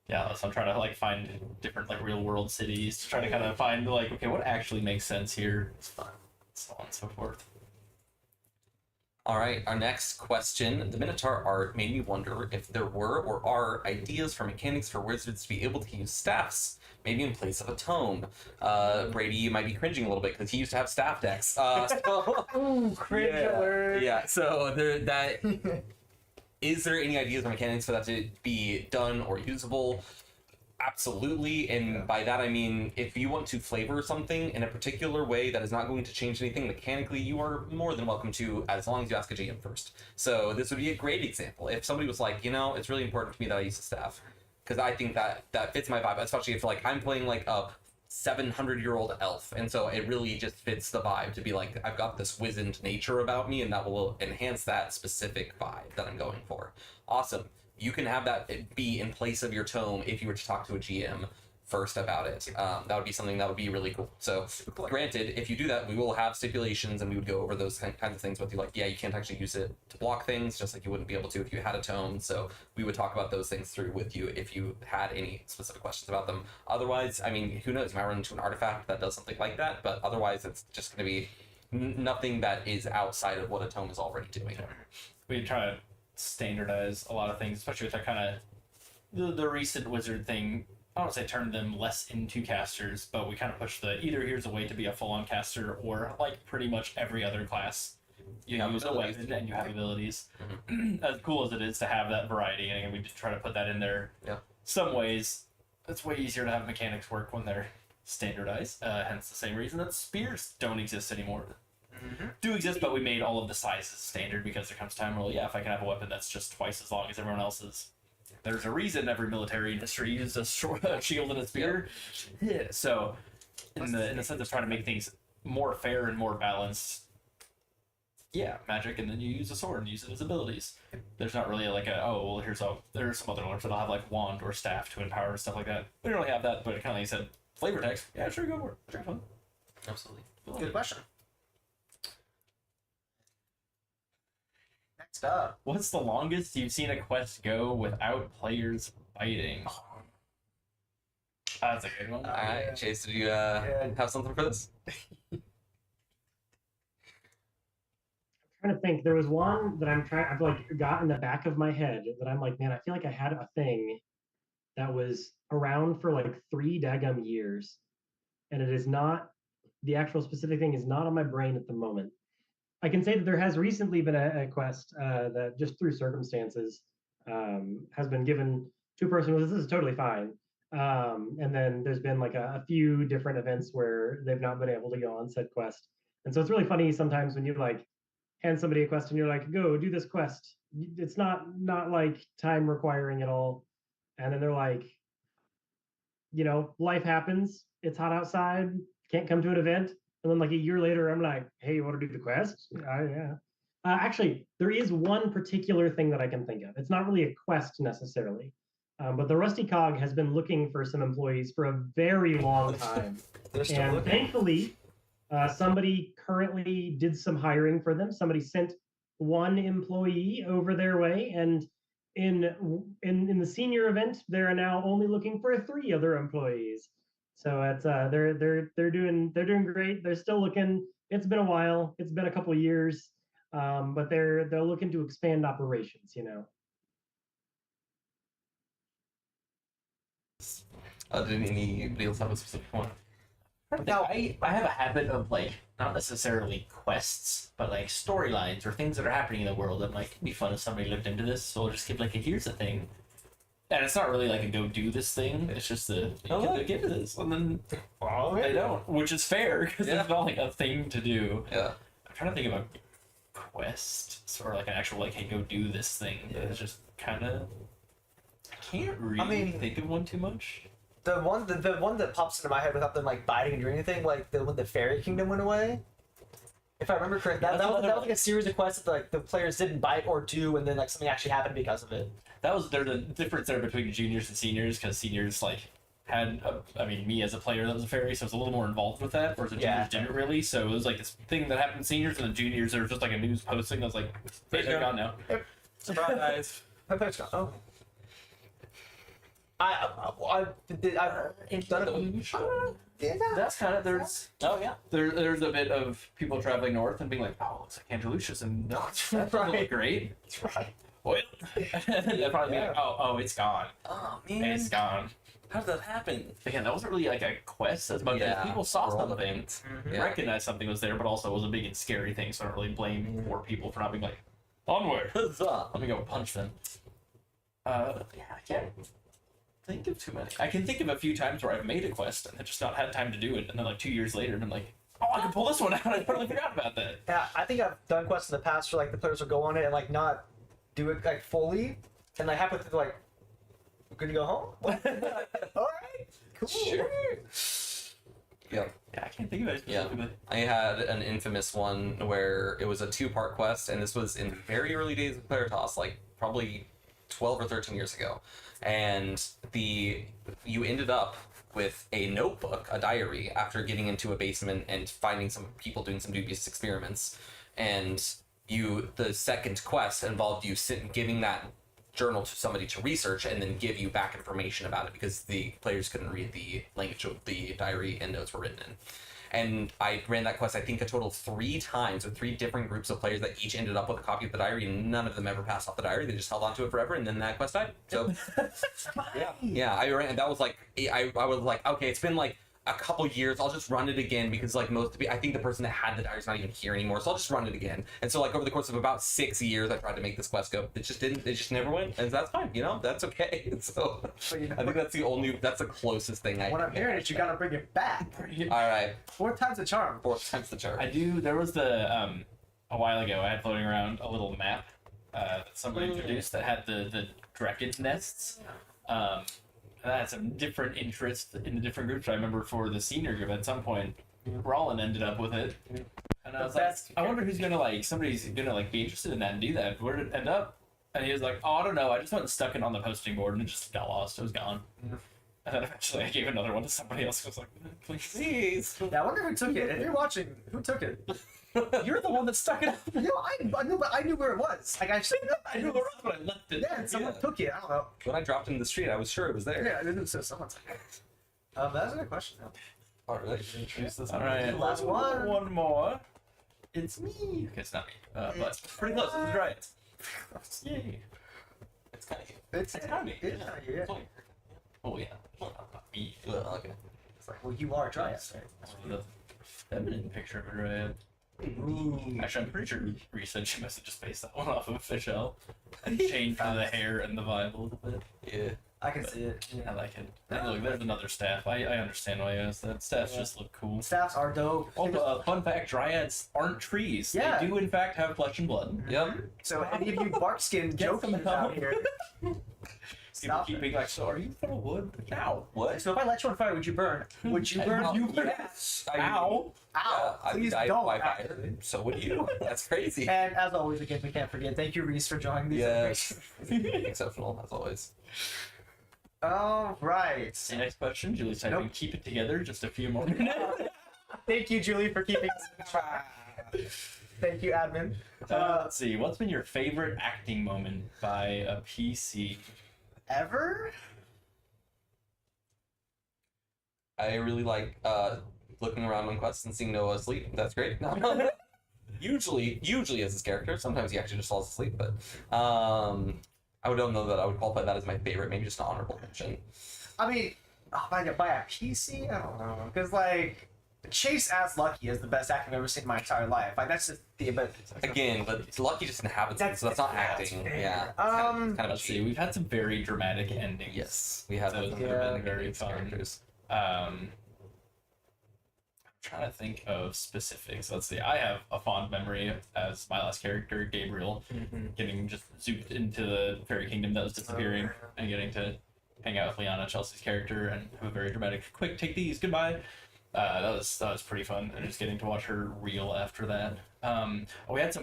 Yeah, so I'm trying to like find different like real world cities to try to kind of find like, okay, what actually makes sense here. It's fun, so on and so forth. all right, our next question. The Minotaur art made me wonder if there were or are ideas for mechanics for wizards to be able to use staffs, maybe in place of a tome. Brady, you might be cringing a little bit because he used to have staff decks. ooh, cringe alert. Yeah, so is there any ideas or mechanics for that to be done or usable? Absolutely, and by that I mean if you want to flavor something in a particular way that is not going to change anything mechanically, you are more than welcome to, as long as you ask a GM first. So this would be a great example. If somebody was like, it's really important to me that I use a staff, because I think that fits my vibe, especially if like I'm playing like a 700-year-old elf, and so it really just fits the vibe to be like, I've got this wizened nature about me, and that will enhance that specific vibe that I'm going for. Awesome. You can have that be in place of your tome if you were to talk to a GM first about it. That would be something that would be really cool. So, granted, if you do that, we will have stipulations, and we would go over those kinds of things with you. Like, you can't actually use it to block things, just like you wouldn't be able to if you had a tome. So we would talk about those things through with you if you had any specific questions about them. Otherwise, I mean, who knows? You might run into an artifact that does something like that, but otherwise, it's just going to be nothing that is outside of what a tome is already doing. We try to standardize a lot of things, especially with that kind of the recent wizard thing. I don't want to say turn them less into casters, but we kind of push either here's a way to be a full-on caster, or like pretty much every other class you have use a abilities. weapon and you have abilities. As cool as it is to have that variety, and we just try to put that in there. Yeah. Some ways, it's way easier to have mechanics work when they're standardized. Hence the same reason that spears don't exist anymore. Do exist, but we made all of the sizes standard because there comes a time where, if I can have a weapon that's just twice as long as everyone else's, there's a reason every military in history used a shield and a spear. Yeah. So, in the sense of trying to make things more fair and more balanced, magic, and then you use a sword and use it as abilities. There's not really like there's some other lords that'll have like wand or staff to empower and stuff like that. We don't really have that, but kind of like you said, flavor text. Yeah, sure, go for it. Sure, fun. Absolutely. Good question. Next up. What's the longest you've seen a quest go without players fighting? That's a good one. All right, Chase, did you have something for this? Trying to think. There was one that I've like got in the back of my head that I'm like, man, I feel like I had a thing that was around for like 3 daggum years, and it is not, the actual specific thing is not on my brain at the moment. I can say that there has recently been a quest that just through circumstances has been given to a person. This is totally fine. And then there's been like a few different events where they've not been able to go on said quest. And so it's really funny sometimes when you like hand somebody a quest and you're like, go do this quest. It's not like time requiring at all. And then they're like, life happens. It's hot outside. Can't come to an event. And then like a year later, I'm like, hey, you want to do the quest? Yeah. Actually, there is one particular thing that I can think of. It's not really a quest necessarily. But the Rusty Cog has been looking for some employees for a very long time. They're still And looking. thankfully, somebody currently did some hiring for them. Somebody sent one employee over their way, and in the senior event, they're now only looking for 3 other employees. So it's they're doing great. They're still looking. It's been a while. It's been a couple of years, but they're looking to expand operations. Did anybody else have a specific one? Now, I have a habit of like not necessarily quests, but like storylines or things that are happening in the world. I'm like, it'd be fun if somebody looked into this. So I'll just give like here's the thing, and it's not really like a go do this thing. It's just the get into this, and then they don't, which is fair because it's not like a thing to do. Yeah. I'm trying to think of a quest, sort of like an actual like, hey, go do this thing. But it's just kind of I can't really think of one too much. The one that pops into my head without them like biting and doing anything, like when the Fairy Kingdom went away. If I remember correctly, that was like a series of quests that like the players didn't bite or do, and then like something actually happened because of it. There's a difference there between juniors and seniors, because seniors like had me as a player that was a fairy, so I was a little more involved with that, whereas the juniors didn't really. So it was like this thing that happened to seniors, and the juniors there was just like a news posting. I was like, they're gone now. Yep. Surprise. My player's gone. Oh. I've done it. That's kind of there's there's a bit of people traveling north and being like, oh, it's like Angelucius, and no, that doesn't look great. That's right. Well, and then they'll probably be like, oh, it's gone. Oh man, It's gone. how did that happen? Again, that wasn't really like a quest as much as people saw something, recognized something was there, but also it was a big and scary thing. So I don't really blame poor people for not being like, onward. Let me go punch them. I can't think of too many. I can think of a few times where I've made a quest and I've just not had time to do it, and then like 2 years later, I'm like, oh, I can pull this one out. I totally forgot about that. Yeah, I think I've done quests in the past where like the players will go on it and like not do it like fully, and like happen to like, we're gonna go home. All right, cool. Sure. Yep. Yeah, I can't think of it. Yeah. I had an infamous one where it was a 2-part quest, and this was in the very early days of Claritas, like probably 12 or 13 years ago. And you ended up with a notebook, a diary, after getting into a basement and finding some people doing some dubious experiments. And the second quest involved you giving that journal to somebody to research and then give you back information about it, because the players couldn't read the language of the diary and notes were written in. And I ran that quest, I think, a total of 3 times with 3 different groups of players that each ended up with a copy of the diary, and none of them ever passed off the diary. They just held on to it forever, and then that quest died. So, yeah, I ran, and that was like, I was like, okay, it's been like a couple years, I'll just run it again because like most of I think the person that had the diary is not even here anymore, so I'll just run it again. And so like over the course of about 6 years, I tried to make this quest go. It just never went, and that's fine. That's okay. So But, I think that's the closest thing I. what I'm hearing is you gotta bring it back. All right, 4 times the charm. 4 times the charm. There was a while ago, I had floating around a little map that somebody introduced that had the Draken nests. And I had some different interests in the different groups. I remember for the senior group at some point, Rollin ended up with it. And I was like, I wonder who's gonna somebody's gonna be interested in that and do that. Where did it end up? And he was like, oh, I don't know. I just went and stuck it on the posting board and it just got lost. It was gone. And then eventually I gave another one to somebody else. I was like, please. Yeah, I wonder who took it. If you're watching, who took it? You're the one that stuck it up. I knew where it was. Like I knew where it was, but I left it. Yeah, someone took it. I don't know. When I dropped it in the street, I was sure it was there. Yeah, it so someone took it. That's a good question. Oh, really? All right, Last one. One more. It's me. Okay, it's not me. But pretty close. It's right. Yay. It's kind of you. It's kind of me. It's kind of you. Yeah. Oh yeah. Not me. Well, okay. It's like, well, you are Dryas, right? That's the feminine picture of a dryad. Actually, I'm pretty sure Reese said she must have just based that one off of a fish shell and changed the hair and the vibe a little bit. Yeah. I can see it. I like it. And look, there's another staff. I understand why you asked that. Staffs just look cool. Staffs are dope. Also, fun fact: dryads aren't trees. Yeah. They do in fact have flesh and blood. Yep. So any of you bark skin jokers out here. People keep being like, so are you full of wood? Ow. What? So if I let you on fire, would you burn? Would you burn? You Yes. Ow. Ow. Please I don't. by fire. So would you. That's crazy. And as always, again, we can't forget. Thank you, Reese, for joining these. Yes. Exceptional, as always. All right. The next question, Julie's typing, Nope. keep it together just a few more minutes. Thank you, Julie, for keeping. Thank you, admin. Let's see, what's been your favorite acting moment by a PC? Ever? I really like looking around on quests and seeing Noah asleep. That's great. usually as his character. Sometimes he actually just falls asleep, but I don't know that I would qualify that as my favorite. Maybe just an honorable mention. I mean, by a PC? I don't know. Because, like, Chase as Lucky is the best acting I've ever seen in my entire life. Like, that's just the... But, Again, but Lucky just inhabits it, so that's not acting. Yeah. Um, Kind of Let's see, we've had some very dramatic endings. Yes, we have Those those have been very fun. characters. I'm trying to think of specifics. Let's see. I have a fond memory as my last character, Gabriel, getting just zooped into the fairy kingdom that was disappearing and getting to hang out with Liana, Chelsea's character, and have a very dramatic, quick, take these, goodbye. That was pretty fun, and just getting to watch her reel after that. We had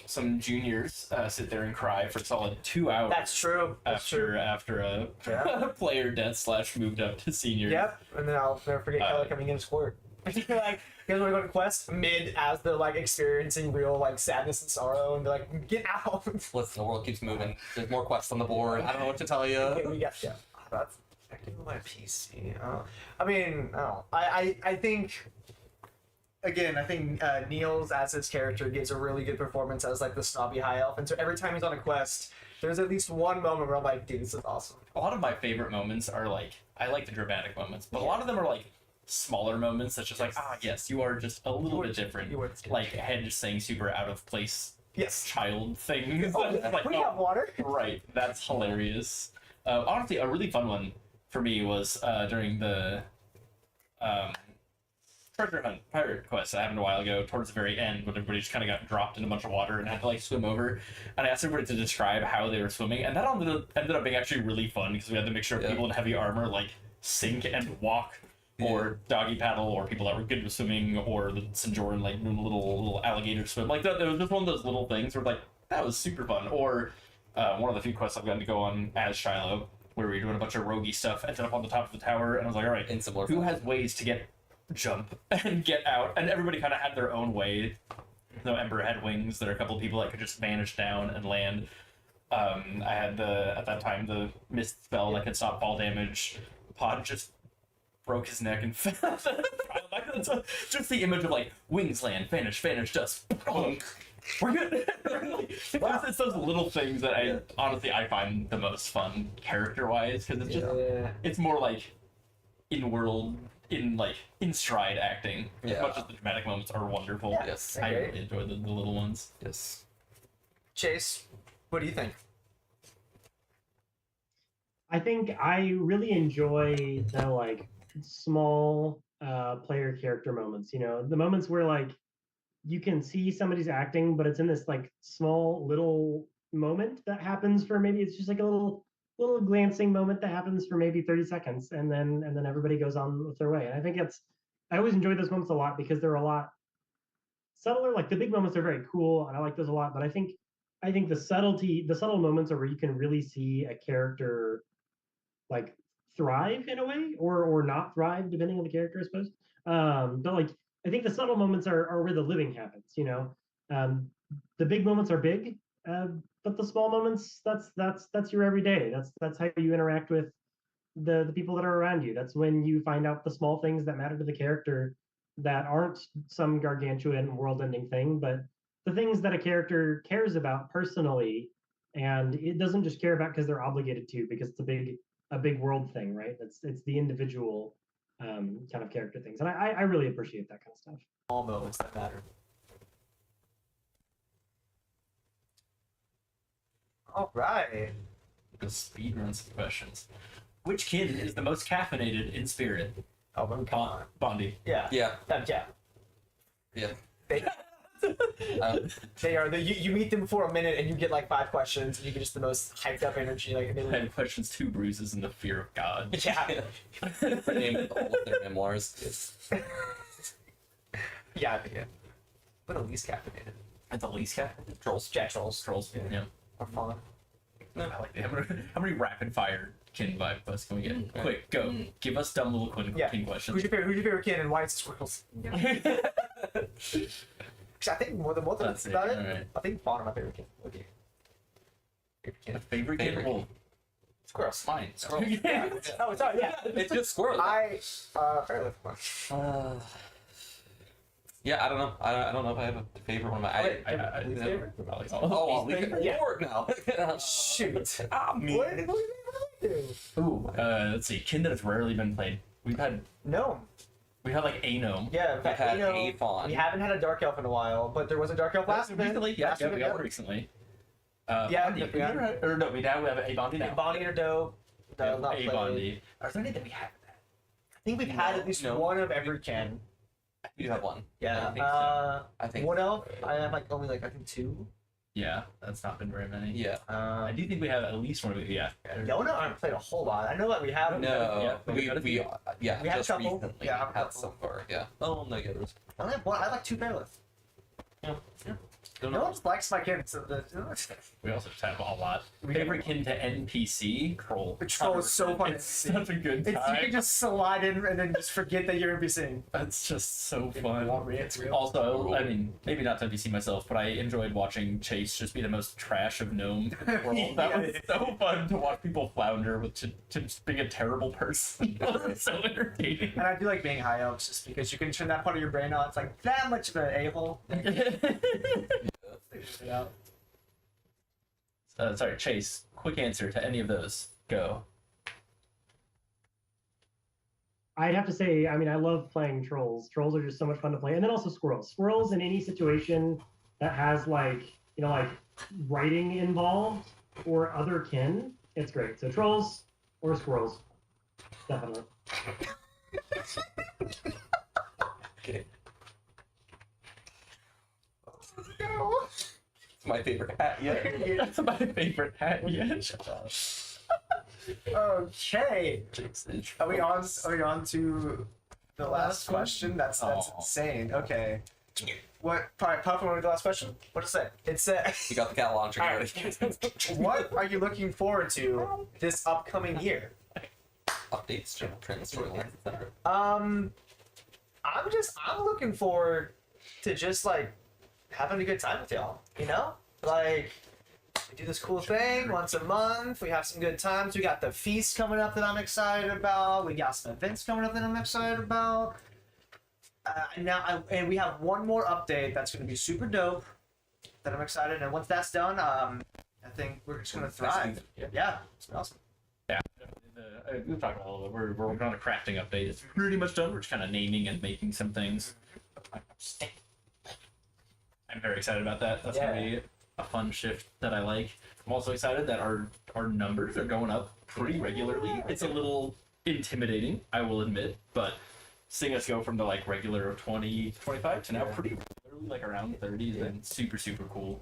some juniors sit there and cry for a solid 2 hours. that's true. That's true. after a Yeah. player death / moved up to senior. Yep. And then I'll never forget Kelly coming in to squirt. You're like, you guys want to go to quest mid as they're like experiencing real like sadness and sorrow, and they're like, get out. Listen, the world keeps moving. There's more quests on the board. I don't know what to tell you. Okay, we got yeah. That's acting on my PC. I mean, I think. Again, I think Niels as his character gives a really good performance as like the snobby high elf, and so every time he's on a quest, there's at least one moment where I'm like, dude, this is awesome. A lot of my favorite moments are like, I like the dramatic moments, but a lot of them are like smaller moments that's just like, yes, you are just a little bit different. You are Like Head just saying super out of place yes. child things. Oh, Like, we have water. right, that's hilarious. Honestly, a really fun one for me was during the treasure hunt pirate quest that happened a while ago, towards the very end, when everybody just kind of got dropped in a bunch of water and had to like swim over. And I asked everybody to describe how they were swimming, and that ended up being actually really fun because we had to make sure people in heavy armor like sink and walk, or doggy paddle, or people that were good with swimming, or the Sinjoran like little alligator swim. Like that, it was just one of those little things where like that was super fun. Or one of the few quests I've gotten to go on as Shiloh, where we were doing a bunch of roguey stuff, ended up on the top of the tower, and I was like, all right, In similar who fashion. has ways to jump and get out? And everybody kind of had their own way. No Ember had wings. There are a couple of people that could just vanish down and land. I had at that time the mist spell that could stop fall damage. Pod just broke his neck and fell. So just the image of like wings land, vanish, dust. We're good. It's those little things that I find the most fun character wise, because it's just it's more like in world in stride acting. As Yeah. much as the dramatic moments are wonderful. Yeah. Yes. I Okay. really enjoy the little ones. Yes. Chase, what do you think? I think I really enjoy the like small player character moments. You know, the moments where like you can see somebody's acting, but it's in this like small little moment that happens for maybe it's just like a little glancing moment that happens for maybe 30 seconds, and then everybody goes on with their way. And I think I always enjoy those moments a lot because they're a lot subtler. Like the big moments are very cool, and I like those a lot. But I think the subtle moments are where you can really see a character like thrive in a way or not thrive depending on the character, I suppose. But like I think the subtle moments are where the living happens. You know, the big moments are big, but the small moments that's your everyday. That's how you interact with the people that are around you. That's when you find out the small things that matter to the character that aren't some gargantuan world-ending thing, but the things that a character cares about personally, and it doesn't just care about because they're obligated to, because it's a big world thing, right? It's the individual kind of character things, and I really appreciate that kind of stuff. All moments that matter. All right. Just speedrun some questions. Which kin is the most caffeinated in spirit? Oh, but come on. Bondi. Yeah. Yeah. Yeah. Yeah. They, they are. You meet them for a minute and you get like 5 questions and you get just the most hyped up energy. Like they I had questions, 2 bruises, and the fear of God. yeah. Name all of their memoirs. Yeah. But at least caffeinated. At the least caffeinated? Trolls. Jack trolls. Trolls. Yeah. Are fun. I like that. How many rapid fire kin vibe quests can we get? Quick, go. Give us dumb little kin questions. Who's your favorite kid and why it's squirrels? Because I think more than That's it, about it. alright. I think Fawn are my favorite kid. Okay. Favorite kid. Favorite kin? Favorite Well, Squirrels. mine. Squirrel. Yeah. Oh, sorry. Yeah. It's just squirrels. Fairly fun. Yeah, I don't know. I don't know if I have a favorite one. I Least favorite? probably Oh, I'll leave favorite? it Yeah. forward now. Shoot. Ah, me. What did we do? Ooh, let's see. Kin that has rarely been played. We've had Gnome. like a gnome. Yeah, in We've fact, had you know, a fawn. we haven't had a dark elf in a while, but there was a dark elf last event. Recently, yeah, Last we event, got one recently. Yeah, Bondi. we had- Or no, we now have a Bondi now. Bonnie or Doe. We have Not a played. Bondi. Are there any that we haven't had? I think we've had at least No. one of every kin. We do have one. Yeah. I think so. I think. What elf? I have like only like I think 2. Yeah, that's not been very many. Yeah. I do think we have at least one of it. Yeah. Yona I haven't played a whole lot. I know that we have. No, Yeah, we got a we few. yeah, We had a just couple. recently Yeah, a had couple. some far. Yeah. Oh no, yeah, there's. I only have one. I like 2 Bearlith. Don't No know. one likes my kin. So We also just have a lot. Favorite kin to NPC? Troll. The troll is so fun. It's such a good you time. can just slide in and then just forget that you're NPCing. That's just so fun. It's real. Also, I mean, maybe not to NPC myself, but I enjoyed watching Chase just be the most trash of gnome in the world. That was so fun to watch people flounder with to just being a terrible person. It was so entertaining. And I do like being high elves just because you can turn that part of your brain on. It's like that much of an a-hole. Yeah. Sorry, Chase. Quick answer to any of those. Go. I'd have to say, I mean, I love playing trolls. Trolls are just so much fun to play, and then also squirrels. Squirrels in any situation that has like writing involved or other kin, it's great. So trolls or squirrels, definitely. Okay. It's my favorite hat yet. That's my favorite hat yet. Okay. Are we on to the last question? That's Aw. insane. Okay. What? Puff, want to the last question? What does it say? It said, You got the cat launcher All ready. "What are you looking forward to this upcoming year?" Updates, trends, storylines, etc. I'm looking forward to just like having a good time with y'all. You know, like we do this cool thing once a month. We have some good times. We got the feast coming up that I'm excited about. We got some events coming up that I'm excited about. And we have one more update that's going to be super dope that I'm excited. And once that's done, I think we're just going to thrive. Yeah, it's been awesome. Yeah, we've talked about it a little bit. We're working on a crafting update. It's pretty much done. We're just kind of naming and making some things. I'm very excited about that. That's gonna be a fun shift that I like. I'm also excited that our numbers are going up pretty regularly. It's a little intimidating, I will admit, but seeing us go from the like regular of 20, 25 to now pretty regularly like around 30 has been super cool.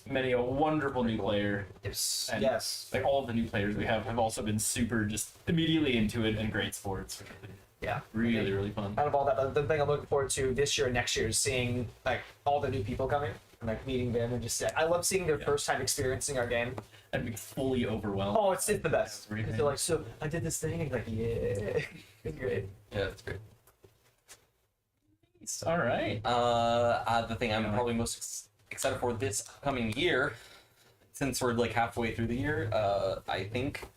Many a wonderful new player. Yes. And, Yes. like all of the new players we have also been super just immediately into it and great sports. Yeah. Really fun. Out of all that, the thing I'm looking forward to this year and next year is seeing like all the new people coming and like meeting them and just I love seeing their first time experiencing our game. And be fully overwhelmed. Oh, it's the best. Everything. They're like, so I did this thing, and like, yeah, it's great. Yeah, that's great. All right. The thing I'm probably most excited for this coming year, since we're like halfway through the year, I think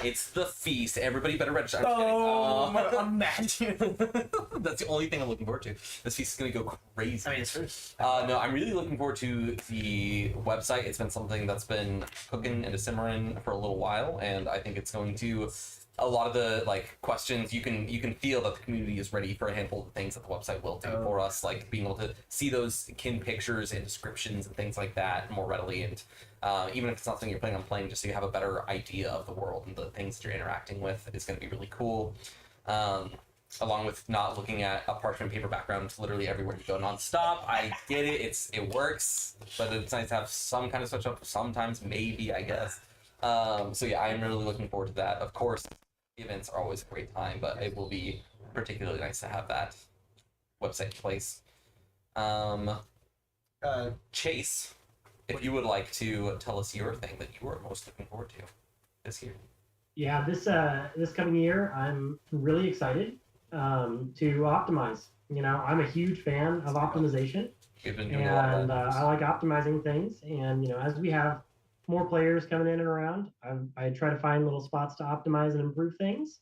it's the feast. Everybody better register. I'm just kidding. Imagine. That's the only thing I'm looking forward to. This feast is gonna go crazy. I mean, it's No, I'm really looking forward to the website. It's been something that's been cooking and simmering for a little while, and I think it's going to. A lot of the like questions you can feel that the community is ready for a handful of things that the website will do for us, like being able to see those kin pictures and descriptions and things like that more readily, and even if it's not something you're planning on playing, just so you have a better idea of the world and the things that you're interacting with, is going to be really cool. Along with not looking at a parchment paper background literally everywhere you go nonstop. I get it, it works, but it's nice to have some kind of switch up sometimes, maybe, I guess. So yeah, I am really looking forward to that. Of course, events are always a great time, but it will be particularly nice to have that website in place. Chase, if you would like to tell us your thing that you are most looking forward to this year. Yeah, this coming year, I'm really excited to optimize. You know, I'm a huge fan of optimization, You've been doing a lot of and that. I like optimizing things. And you know, as we have more players coming in and around, I try to find little spots to optimize and improve things.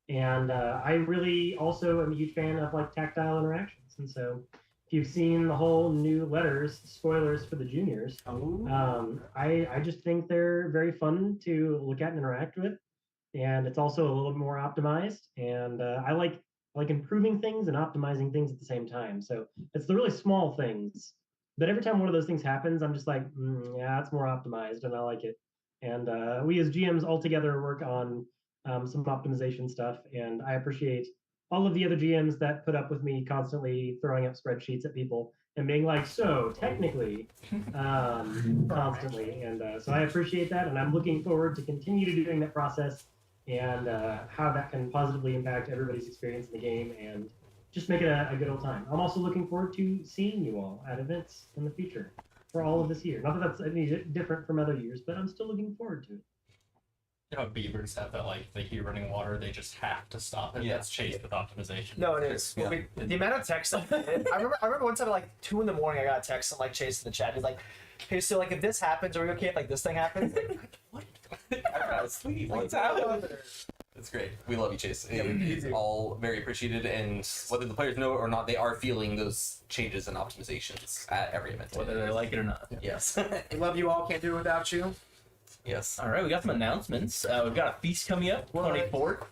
And I really also am a huge fan of like tactile interactions. And so, if you've seen the whole new letters, spoilers for the juniors, I just think they're very fun to look at and interact with, and it's also a little more optimized. And I like improving things and optimizing things at the same time. So it's the really small things. But every time one of those things happens, I'm just like, yeah, it's more optimized, and I like it. And we as GMs all together work on some optimization stuff, and I appreciate all of the other GMs that put up with me constantly throwing up spreadsheets at people and being like, so technically, constantly. And so I appreciate that, and I'm looking forward to continue to doing that process and how that can positively impact everybody's experience in the game and just make it a good old time. I'm also looking forward to seeing you all at events in the future for all of this year. Not that that's any different from other years, but I'm still looking forward to it. You know, beavers have that like they hear running water, they just have to stop it. Yeah. That's chased with optimization. No, it is. Yeah. The amount of text I remember one time at like 2 a.m. I got a text from like Chase in the chat. He's like, "Hey, so like if this happens, are we okay if like this thing happens?" Like, what? I'm not asleep. What's happening? It's great. We love you, Chase. It's all very appreciated, and whether the players know it or not, they are feeling those changes and optimizations at every event. Whether they like it or not. Yes. We love you all. Can't do it without you. Yes. All right, we got some announcements. We've got a feast coming up, 24th.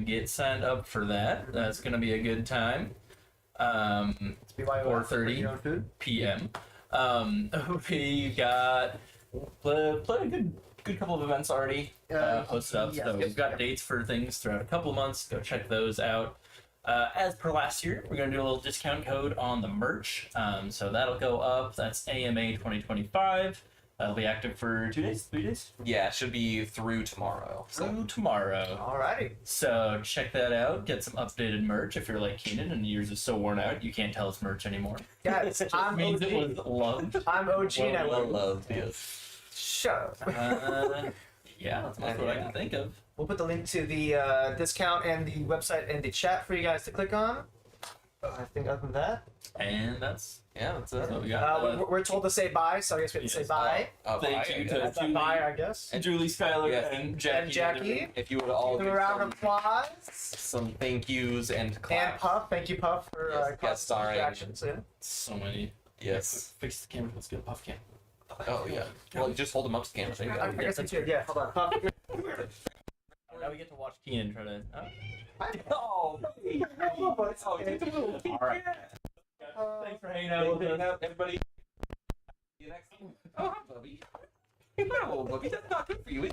Get signed up for that. That's going to be a good time. 4:30 p.m. We got played a good couple of events already posted up. yes, So yes, we've got yep. dates for things throughout a couple of months. Go check those out. As per last year, we're going to do a little discount code on the merch. So that'll go up. That's AMA 2025. That'll be active for 2 days, 3 days? Yeah, it should be through tomorrow. Through tomorrow. Alrighty. So check that out. Get some updated merch if you're like Keenan and yours is so worn out you can't tell it's merch anymore. Guys, I'm Means OG. it was loved. I'm OG and I Well love loved, yes. Shut up. Yeah, that's most what I can think of. We'll put the link to the discount and the website in the chat for you guys to click on. I think other than that, And that's That's it. what we got. we're told to say bye, so I guess we have to say Yes. bye. Thank you to That's a Julie, bye, I guess. and Julie, Skylar, Yes. and Jackie. And Jackie. If you would all Give give a round of some, applause. some thank yous and And claps. Puff, thank you, Puff, for Yes, causing guest starring. distractions. Yeah. So many. Yes. Fix the camera. Let's get a puff cam. Oh yeah. Well, you just hold them up to the camera. There you I go. guess that's good. Yeah, hold on. Puff. Now we get to watch Keenan try to. Oh, buddy. Oh, it's a little All right. Thanks for hanging out with us. Everybody. See you next time. Oh, hi, Bubby. Hey, little Bubby. That's not good for you.